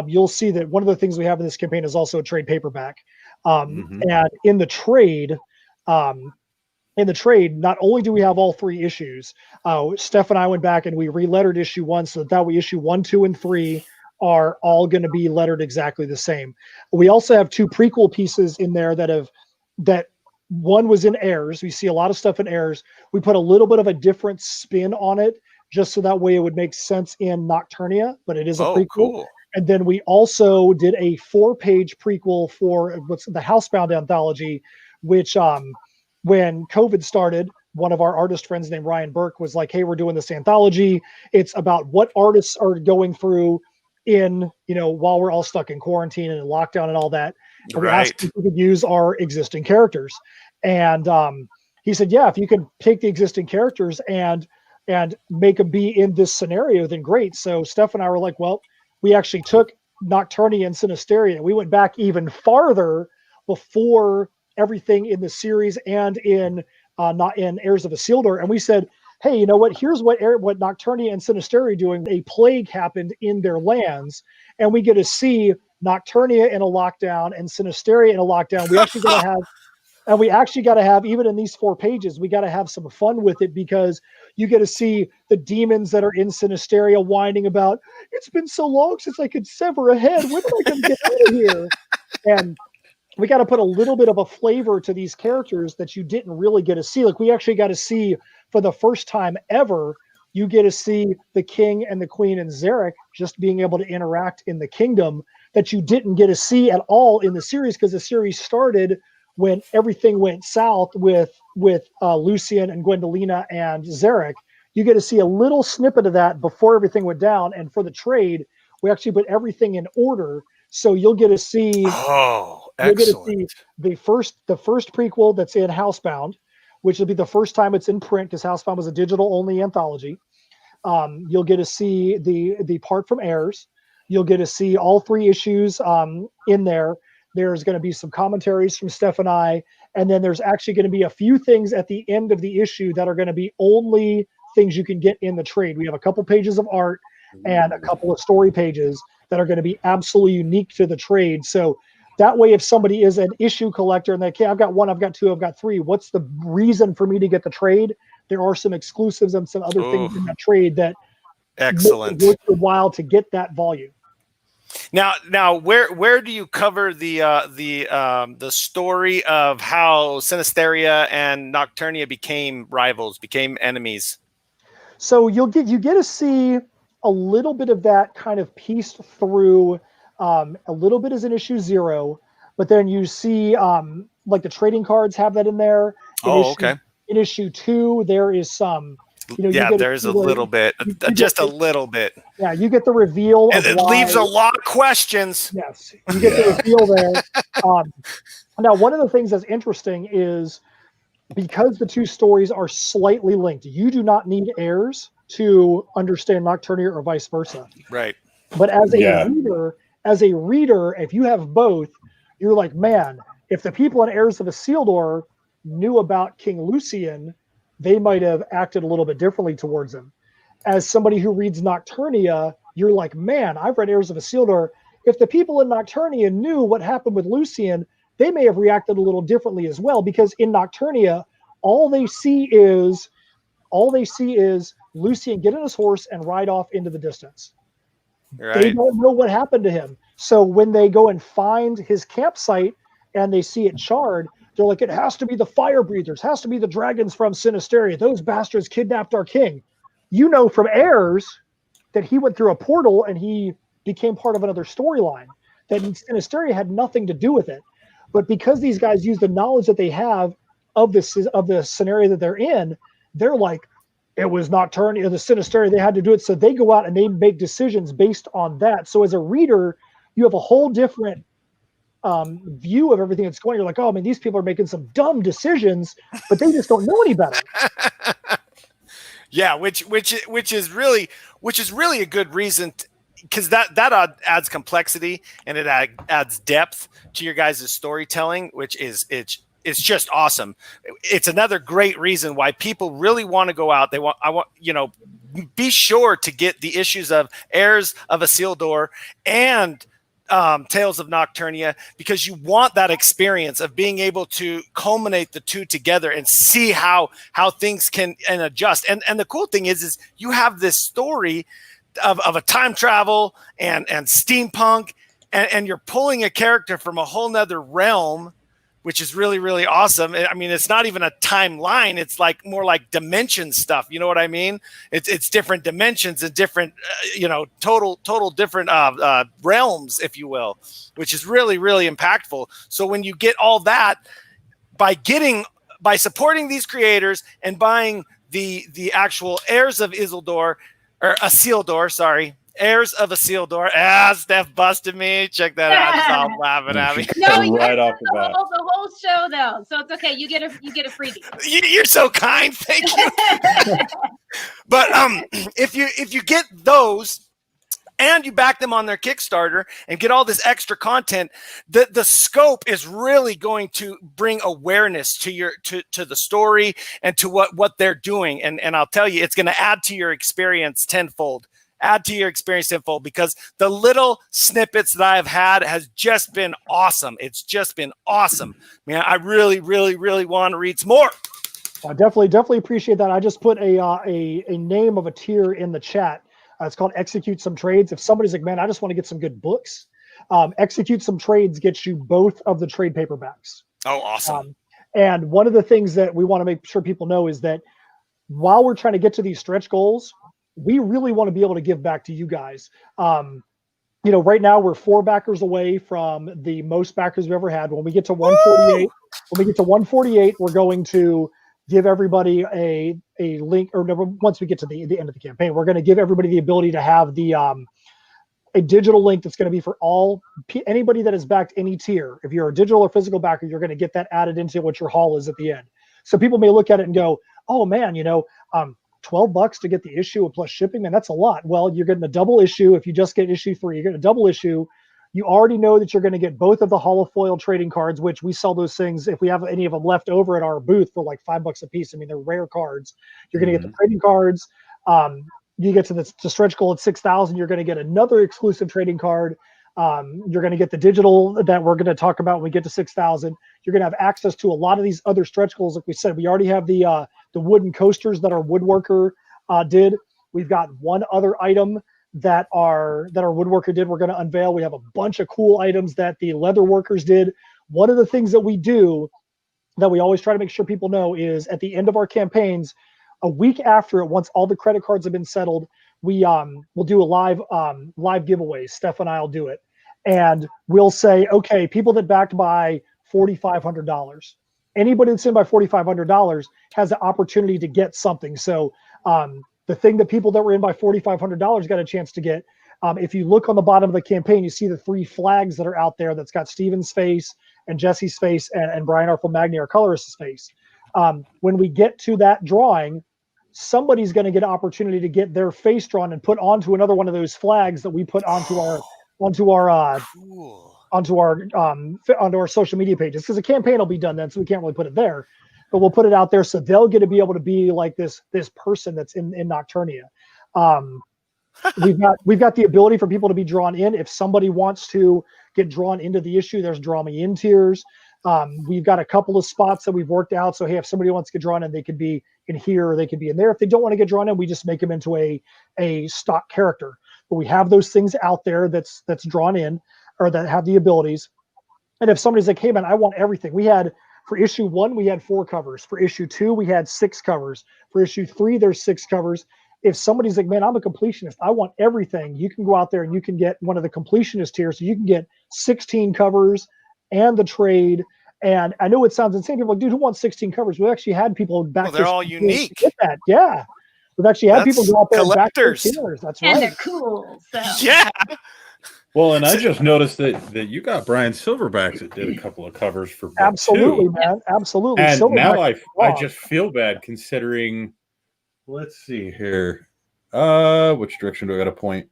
you'll see that one of the things we have in this campaign is also a trade paperback. And in the trade, not only do we have all 3 issues, Steph and I went back and we re-lettered issue 1 so that way issue 1, 2, and 3 are all going to be lettered exactly the same. We also have 2 prequel pieces in there that one was in HEIRS. We see a lot of stuff in HEIRS. We put a little bit of a different spin on it just so that way it would make sense in Nocturnia, but it is a prequel. Cool. And then we also did a 4-page prequel for what's the Housebound anthology, which when COVID started, one of our artist friends named Ryan Burke was like, hey, we're doing this anthology. It's about what artists are going through while we're all stuck in quarantine and in lockdown and all that. And we asked if we could use our existing characters. And he said, yeah, if you could take the existing characters and make them be in this scenario, then great. So Steph and I were like, well, we actually took Nocturnia and Sinisteria, and we went back even farther before everything in the series and in Heirs of Isildur. And we said, hey, you know what? Here's what Nocturnia and Sinisteria are doing. A plague happened in their lands, and we get to see Nocturnia in a lockdown and Sinisteria in a lockdown. We actually got to have, even in these 4 pages, we got to have some fun with it, because you get to see the demons that are in Sinisteria whining about, it's been so long since I could sever a head. When am I going to get out of here? And we got to put a little bit of a flavor to these characters that you didn't really get to see. Like, we actually got to see, for the first time ever, you get to see the king and the queen and Zarek just being able to interact in the kingdom that you didn't get to see at all in the series, because the series started when everything went south with Lucian and Gwendolina and Zarek. You get to see a little snippet of that before everything went down. And for the trade, we actually put everything in order. So you'll get to see, excellent. The first prequel that's in Housebound, which will be the first time it's in print, because Housebound was a digital only anthology. You'll get to see the part from HEIRS. You'll get to see all 3 issues in there. There's going to be some commentaries from Steph and I, and then there's actually going to be a few things at the end of the issue that are going to be only things you can get in the trade. We have a couple pages of art and a couple of story pages that are going to be absolutely unique to the trade. So that way, if somebody is an issue collector and they, okay, I've got 1, I've got 2, I've got 3, what's the reason for me to get the trade? There are some exclusives and some other things in that trade that excellent. Make it worth the while to get that volume. Now, where do you cover the story of how Sinisteria and Nocturnia became rivals, became enemies? So you get to see a little bit of that kind of pieced through. A little bit is in issue 0, but then you see like the trading cards have that in there. Okay. In issue 2, there is some. There's a little bit, just a little bit. Yeah, you get the reveal. It leaves a lot of questions. Yes, you get the reveal there. Now, one of the things that's interesting is because the two stories are slightly linked, you do not need heirs to understand Nocturnia or vice versa. Right. But as a reader, if you have both, you're like, man, if the people in Heirs of Isildur knew about King Lucian, they might have acted a little bit differently towards him. As somebody who reads Nocturnia, you're like, man, I've read Heirs of Isildur. If the people in Nocturnia knew what happened with Lucian, they may have reacted a little differently as well, because in Nocturnia, all they see is Lucian get on his horse and ride off into the distance. Right. They don't know what happened to him. So when they go and find his campsite and they see it charred, they're like, it has to be the fire breathers, has to be the dragons from Sinisteria. Those bastards kidnapped our king. You know from Heirs that he went through a portal and he became part of another storyline, that Sinisteria had nothing to do with it. But because these guys use the knowledge that they have of the scenario that they're in, they're like, it was Nocturnia, the Sinisteria, they had to do it. So they go out and they make decisions based on that. So as a reader, you have a whole different view of everything that's going on. You're like, oh, I mean, these people are making some dumb decisions, but they just don't know any better. Yeah, which is really a good reason, because that adds complexity and it adds depth to your guys' storytelling, which is it's just awesome. It's another great reason why people really want to go out. Be sure to get the issues of Heirs of Isildur and Tales of Nocturnia, because you want that experience of being able to culminate the two together and see how things can adjust. And the cool thing is you have this story of a time travel and steampunk, and you're pulling a character from a whole nother realm, which is really, really awesome. I mean, it's not even a timeline. It's like more like dimension stuff. You know what I mean? It's different dimensions and different, total different realms, if you will, which is really, really impactful. So when you get all that by supporting these creators and buying the actual Heirs of Isildur, or Isildur, sorry, Heirs of Isildur. Steph busted me. Check that out. She's all laughing at me. No, you right have off the bat. the whole show though, so it's okay. You get a freebie. You're so kind. Thank you. But if you get those and you back them on their Kickstarter and get all this extra content, the scope is really going to bring awareness to to the story and to what they're doing. And I'll tell you, it's going to add to your experience tenfold. Because the little snippets that I've had has just been awesome. It's just been awesome. Man, I really, really, really want to read some more. I definitely appreciate that. I just put a name of a tier in the chat. It's called Execute Some Trades. If somebody's like, man, I just want to get some good books, Execute Some Trades gets you both of the trade paperbacks. Oh, awesome. And one of the things that we want to make sure people know is that while we're trying to get to these stretch goals, we really want to be able to give back to you guys. Right now we're 4 backers away from the most backers we've ever had. When we get to 148, we're going to give everybody a link, or never, once we get to the end of the campaign, we're going to give everybody the ability to have the a digital link that's going to be for anybody that has backed any tier. If you're a digital or physical backer, you're going to get that added into what your haul is at the end. So people may look at it and go, oh man, $12 to get the issue plus shipping, man, that's a lot. Well, you're getting a double issue. If you just get issue 3, you're getting a double issue. You already know that you're going to get both of the holofoil trading cards, which we sell those things if we have any of them left over at our booth for like $5 a piece. I mean, they're rare cards. You're going to get the trading cards. You get to the stretch goal at 6,000. You're going to get another exclusive trading card. You're going to get the digital that we're going to talk about when we get to 6,000. You're going to have access to a lot of these other stretch goals. Like we said, we already have the wooden coasters that our woodworker did. We've got one other item that our woodworker did. We're going to unveil. We have a bunch of cool items that the leather workers did. One of the things that we do that we always try to make sure people know is at the end of our campaigns, a week after it, once all the credit cards have been settled, we'll do a live giveaways. Steph and I'll do it. And we'll say, okay, people that backed by $4,500, anybody that's in by $4,500 has the opportunity to get something. So the thing that people that were in by $4,500 got a chance to get, if you look on the bottom of the campaign, you see the 3 flags that are out there that's got Steven's face and Jesse's face and Brian Arthur Magni, our colorist's face. When we get to that drawing, somebody's going to get an opportunity to get their face drawn and put onto another one of those flags that we put onto our social media pages, because the campaign will be done then, so we can't really put it there, but we'll put it out there so they'll get to be able to be like this person that's in Nocturnia. We've got the ability for people to be drawn in. If somebody wants to get drawn into the issue, there's Draw Me In tiers. We've got a couple of spots that we've worked out. So, hey, if somebody wants to get drawn in, they could be in here or they could be in there. If they don't want to get drawn in, we just make them into a stock character. But we have those things out there that's drawn in or that have the abilities. And if somebody's like, hey, man, I want everything. For issue 1, we had 4 covers. For issue 2, we had 6 covers. For issue 3, there's 6 covers. If somebody's like, man, I'm a completionist, I want everything, you can go out there and you can get one of the completionist tiers. So you can get 16 covers and the trade. And I know it sounds insane. People are like, dude, who wants 16 covers? We actually had people back. Well, they're all unique. Get that. Yeah. We've actually had people go out there collectors. And back tiers. That's and right. they're cool. So. Yeah. Well, and I just noticed that you got Brian Silverbacks that did a couple of covers for book Absolutely, 2. man. Absolutely. And now I Wow. just feel bad considering. Let's see here. Which direction do I got to point?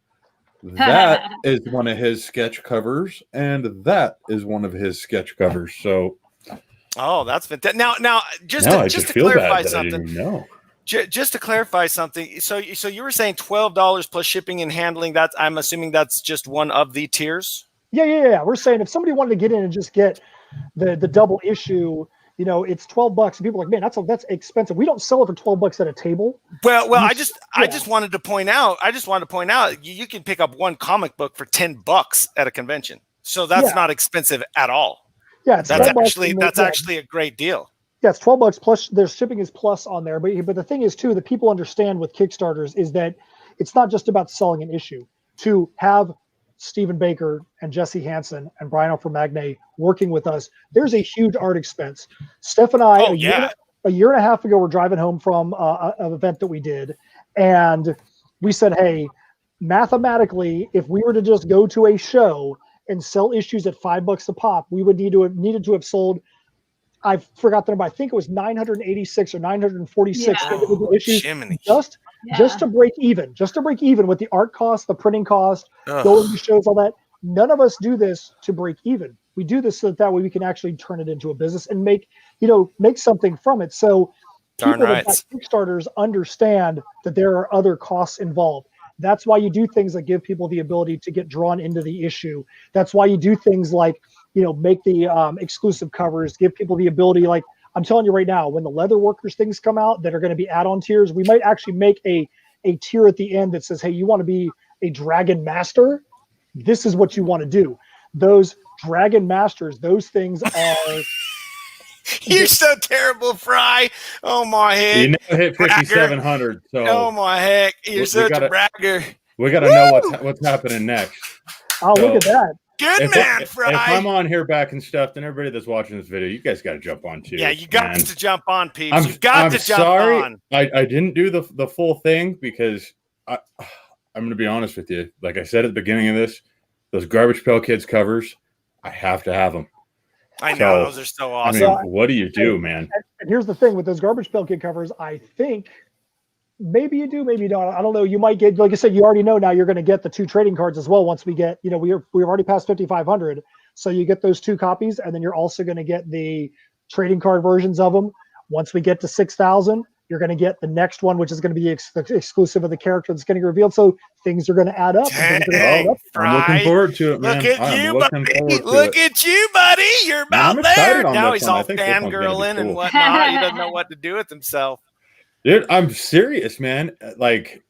That is one of his sketch covers, and that is one of his sketch covers. So, that's fantastic. Now, just to clarify something. Just to clarify something. So you were saying $12 plus shipping and handling. I'm assuming that's just one of the tiers. Yeah. We're saying if somebody wanted to get in and just get the double issue, it's $12, and people are like, man, that's expensive. We don't sell it for $12 at a table. Well, I just wanted to point out. You can pick up one comic book for $10 at a convention, so that's not expensive at all. Yeah, that's actually a great deal. Yeah, it's $12 plus. Their shipping is plus on there, but the thing is too, that people understand with Kickstarters is that it's not just about selling an issue. To have Stephen Baker and Jesse Hanson and Brian Alframagne working with us, there's a huge art expense. Steph and I, a year and a half ago, we're driving home from an event that we did, and we said, hey, mathematically, if we were to just go to a show and sell issues at $5 a pop, we would needed to have sold, I forgot the number, I think it was 986 or 946 individual issues just to break even with the art cost, the printing cost, going to shows, all that. None of us do this to break even. We do this so that way we can actually turn it into a business and make something from it. So people that got Kickstarters understand that there are other costs involved. That's why you do things like give people the ability to get drawn into the issue. That's why you do things like, make the exclusive covers, give people the ability, like I'm telling you right now, when the leather workers things come out that are going to be add-on tiers, we might actually make a tier at the end that says, hey, you want to be a dragon master? This is what you want to do. Those dragon masters, those things are... You're so terrible, Fry. Oh my heck. You never hit 5,700. So oh my heck. You're such a bragger. We got to know what's happening next. Oh, look at that. Good man, Fry. If I'm on here back and stuff, then everybody that's watching this video, you guys got to jump on too. Yeah, you got to jump on, peeps. You got to jump on. I didn't do the full thing because I'm going to be honest with you. Like I said at the beginning of this, those Garbage Pail Kids covers, I have to have them. I know, those are so awesome. I mean, what do you do, man? And here's the thing with those Garbage Pail Kid covers, I think maybe you do, maybe you don't. I don't know. You might get, like I said, you already know now you're going to get the 2 trading cards as well. Once we get, we've already passed 5,500. So you get those 2 copies, and then you're also going to get the trading card versions of them. Once we get to 6,000, you're going to get the next one, which is going to be exclusive of the character that's getting revealed. So things are going to add up. I'm looking forward to it, man. Look at you, buddy. Look at you, buddy. You're about there. Now he's all fangirling and whatnot. He doesn't know what to do with himself. Dude, I'm serious, man. Like,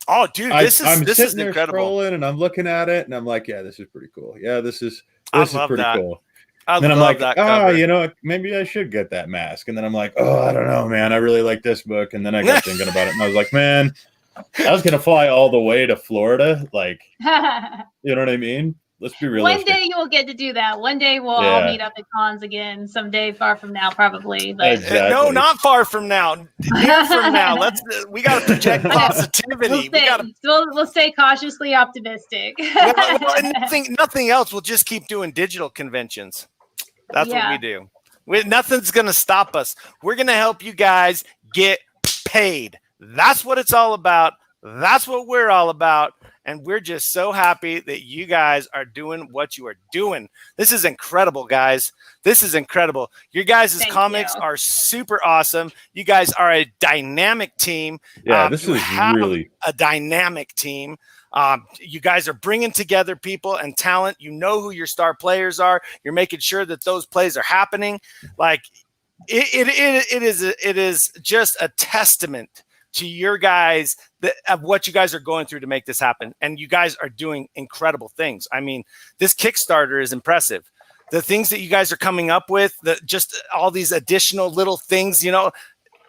oh, dude, this is incredible. Scrolling and I'm looking at it and I'm like, yeah, this is pretty cool. Yeah, this is pretty cool. Then I'm like, maybe I should get that mask. And then I'm like, oh, I don't know, man. I really like this book. And then I got thinking about it, and I was like, man, I was gonna fly all the way to Florida. Like, you know what I mean? Let's be realistic. One day you'll get to do that. One day we'll all meet up at cons again. Someday far from now, probably. But exactly. No, not far from now. Near from now. We got to project positivity. We'll stay cautiously optimistic. Nothing else. We'll just keep doing digital conventions. That's what we do. Nothing's going to stop us. We're going to help you guys get paid. That's what it's all about. That's what we're all about. And we're just so happy that you guys are doing what you are doing. This is incredible, guys. This is incredible. Your guys' comics are super awesome. You guys are a dynamic team. Yeah, this is really a dynamic team. You guys are bringing together people and talent. You know who your star players are. You're making sure that those plays are happening. Like it is just a testament to your guys of what you guys are going through to make this happen. And you guys are doing incredible things. I mean, this Kickstarter is impressive. The things that you guys are coming up with, just all these additional little things, you know,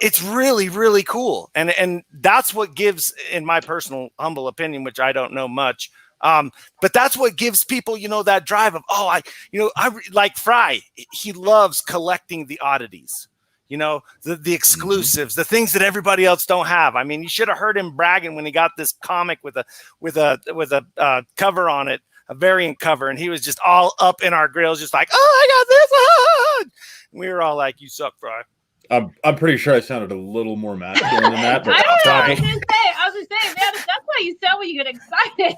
it's really, really cool. And that's what gives, in my personal humble opinion, which I don't know much, but that's what gives people, you know, that drive of, I like Fry. He loves collecting the oddities. You know, the exclusives, the things that everybody else don't have. I mean, you should have heard him bragging when he got this comic with a cover on it, a variant cover, and he was just all up in our grills, just like, I got this. And we were all like, "You suck, Fry." I'm pretty sure I sounded a little more masculine than that. But I don't know. I was just saying, man, that's why you sound when you get excited.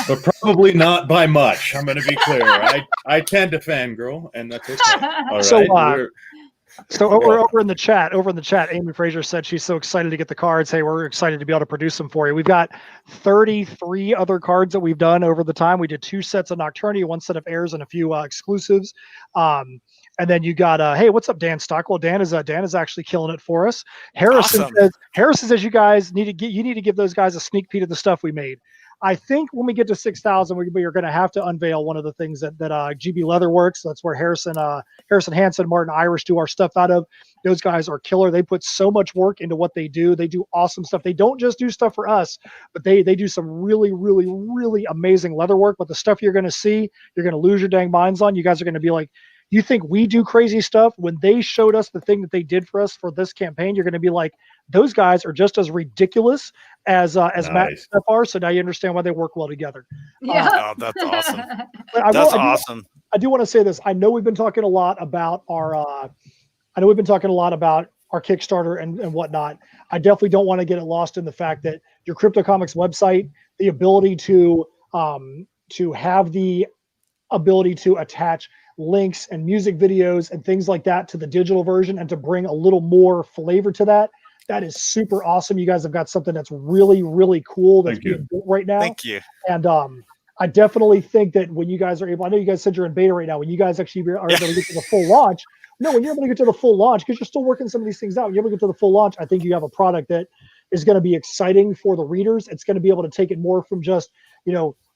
But probably not by much. I'm going to be clear. I tend to fangirl, and that's okay. All right. So over in the chat, Amy Fraser said she's so excited to get the cards. Hey, we're excited to be able to produce them for you. We've got 33 other cards that we've done over the time. We did 2 sets of Nocturnia, 1 set of heirs, and a few exclusives. And then you got hey, what's up, Dan Stockwell? Dan is actually killing it for us. Harrison says you guys need to give those guys a sneak peek of the stuff we made. I think when we get to 6,000, we are going to have to unveil one of the things that GB Leatherworks. That's where Harrison, Hanson, Martin Irish do our stuff out of. Those guys are killer. They put so much work into what they do. They do awesome stuff. They don't just do stuff for us, but they do some really, really, really amazing leather work. But the stuff you're going to see, you're going to lose your dang minds on. You guys are going to be like, you think we do crazy stuff? When they showed us the thing that they did for us for this campaign, you're going to be like, those guys are just as ridiculous as Matt and Steph are. So now you understand why they work well together. Yeah, that's awesome. Awesome. I do want to say this. I know we've been talking a lot about our Kickstarter and whatnot. I definitely don't want to get it lost in the fact that your Crypto Comics website, the ability to have the ability to attach links and music videos and things like that to the digital version and to bring a little more flavor to that. That is super awesome. You guys have got something that's really, really cool that's being built right now. Thank you. And I definitely think that when you guys are able, I know you guys said you're in beta right now, when you guys actually are able to get to the full launch, when you're able to get to the full launch, because you're still working some of these things out, when you're able to get to the full launch, I think you have a product that is going to be exciting for the readers. It's going to be able to take it more from just,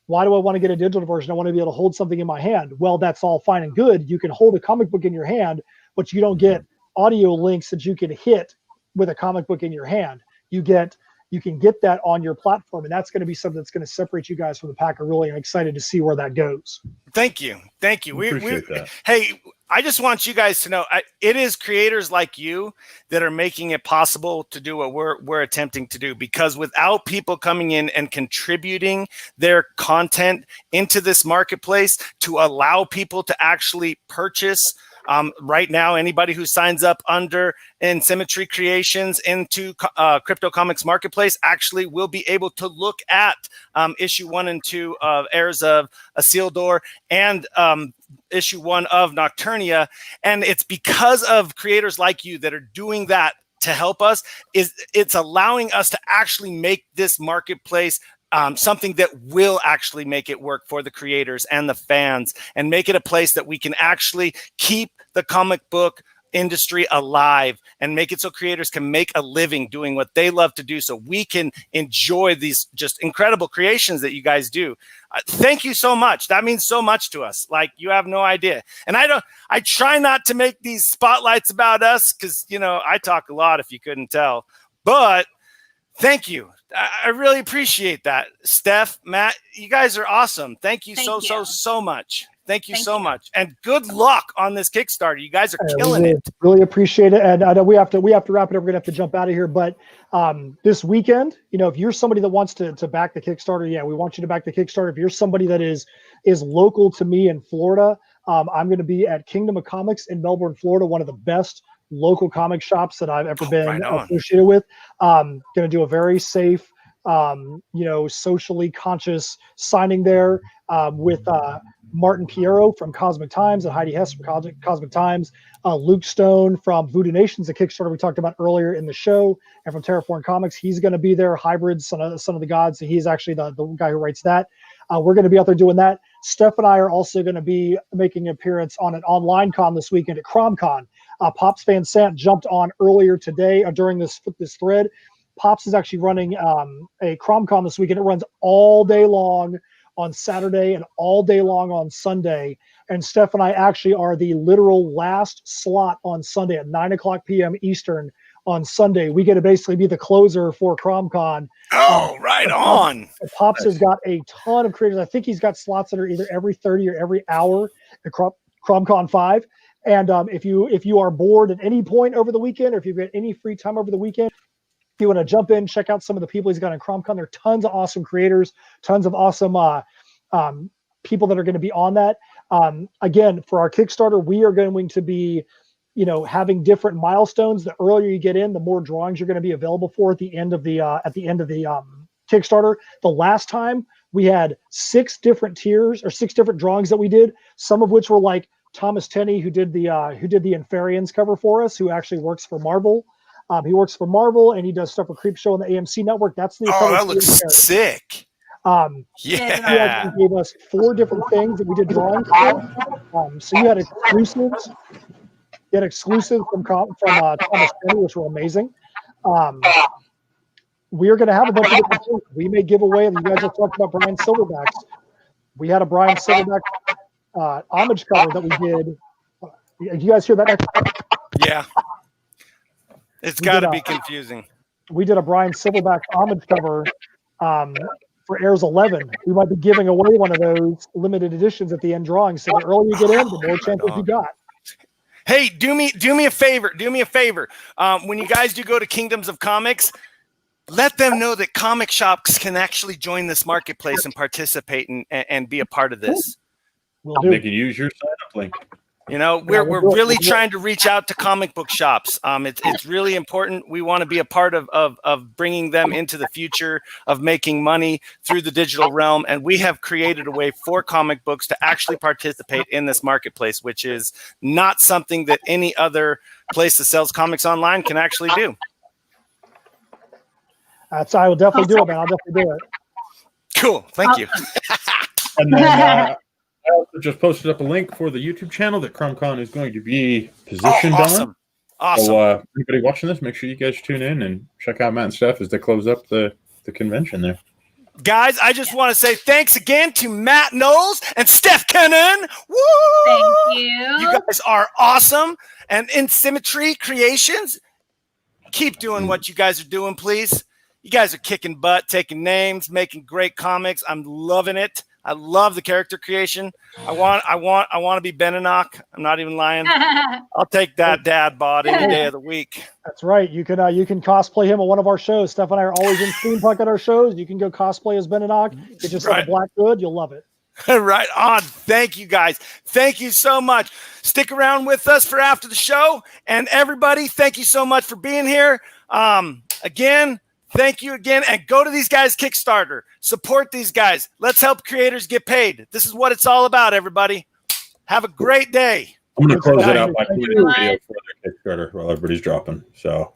why do I want to get a digital version? I want to be able to hold something in my hand. Well, that's all fine and good. You can hold a comic book in your hand, but you don't get audio links that you can hit with a comic book in your hand. You can get that on your platform, and that's going to be something that's going to separate you guys from the pack. I'm really excited to see where that goes. Thank you. We appreciate that. Hey, I just want you guys to know, it is creators like you that are making it possible to do what we're attempting to do, because without people coming in and contributing their content into this marketplace to allow people to actually purchase, right now, anybody who signs up under InSymmetry Creations into Crypto Comics Marketplace actually will be able to look at issue 1 and 2 of Heirs of Isildur and issue 1 of Nocturnia. And it's because of creators like you that are doing that to help us. It's allowing us to actually make this marketplace something that will actually make it work for the creators and the fans, and make it a place that we can actually keep the comic book industry alive and make it so creators can make a living doing what they love to do, so we can enjoy these just incredible creations that you guys do. Thank you so much. That means so much to us. Like, you have no idea. And I try not to make these spotlights about us because, I talk a lot if you couldn't tell, but thank you. I really appreciate that. Steph, Matt, you guys are awesome. Thank you so much. Thank you so much. And good luck on this Kickstarter. You guys are killing it. Really appreciate it. And I know we have to wrap it up. We're going to have to jump out of here. But this weekend, if you're somebody that wants to back the Kickstarter, we want you to back the Kickstarter. If you're somebody that is local to me in Florida, I'm going to be at Kingdom of Comics in Melbourne, Florida, one of the best local comic shops that I've ever been associated with. Going to do a very safe, socially conscious signing there with Martin Piero from Cosmic Times and Heidi Hess from Cosmic Times, Luke Stone from Voodoo Nations, the Kickstarter we talked about earlier in the show, and from Terraform Comics. He's going to be there. Hybrids, Son of the Gods. He's actually the guy who writes that. We're going to be out there doing that. Steph and I are also going to be making an appearance on an online con this weekend at CromCon. Pops Van Sant jumped on earlier today during this thread. Pops is actually running a CromCon this weekend. It runs all day long on Saturday and all day long on Sunday. And Steph and I actually are the literal last slot on Sunday at 9:00 p.m. Eastern on Sunday. We get to basically be the closer for CromCon. Oh, right on. Pops has got a ton of creators. I think he's got slots that are either every 30 or every hour at CromCon 5. And if you are bored at any point over the weekend, or if you've got any free time over the weekend, if you want to jump in, check out some of the people he's got in CromCon. There are tons of awesome creators, tons of awesome people that are going to be on that. Again, for our Kickstarter, we are going to be, having different milestones. The earlier you get in, the more drawings you're going to be available for at the end of the Kickstarter. The last time we had 6 different tiers or 6 different drawings that we did, some of which were like Thomas Tenney, who did the Inferians cover for us, who actually works for Marvel. He works for Marvel and he does stuff for Creepshow on the AMC network. That's the that looks sick. He actually gave us 4 different things that we did drawings for. So you had exclusives. You had exclusives from Thomas Tenney, which were amazing. We are going to have a bunch of different things. We may give away, and you guys have talked about Brian Silverbacks. We had a Brian Silverback homage cover that we did. Did you guys hear that? Yeah. It's got to be confusing. We did a Brian Silverback homage cover for HEIRS 11. We might be giving away one of those limited editions at the end drawing. So the earlier you get in, the more chances you got. Hey, do me a favor. Do me a favor. When you guys do go to Kingdoms of Comics, let them know that comic shops can actually join this marketplace and participate and be a part of this. They can use your sign-up link. We're really trying to reach out to comic book shops. It's really important. We want to be a part of bringing them into the future of making money through the digital realm. And we have created a way for comic books to actually participate in this marketplace, which is not something that any other place that sells comics online can actually do. I will definitely do it, man. I'll definitely do it. Cool. Thank you. And then I also just posted up a link for the YouTube channel that CromCon is going to be positioned on. Awesome. So anybody watching this, make sure you guys tune in and check out Matt and Steph as they close up the convention there. Guys, I just want to say thanks again to Matt Knowles and Steph Kennan. Woo! Thank you. You guys are awesome. And InSymmetry Creations, keep doing what you guys are doing, please. You guys are kicking butt, taking names, making great comics. I'm loving it. I love the character creation. I want to be Beninock. I'm not even lying. I'll take that dad bod any day of the week. That's right. You can cosplay him at one of our shows. Steph and I are always in steampunk at our shows. You can go cosplay as Beninock. Get yourself a black hood. You'll love it. Right on. Thank you, guys. Thank you so much. Stick around with us for after the show. And everybody, thank you so much for being here. Again, thank you again. And go to these guys' Kickstarter. Support these guys. Let's help creators get paid. This is what it's all about, everybody. Have a great day. I'm going to close it out by putting a video for their Kickstarter while everybody's dropping. So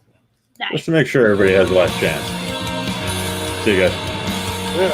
just to make sure everybody has the last chance. See you guys. Yeah.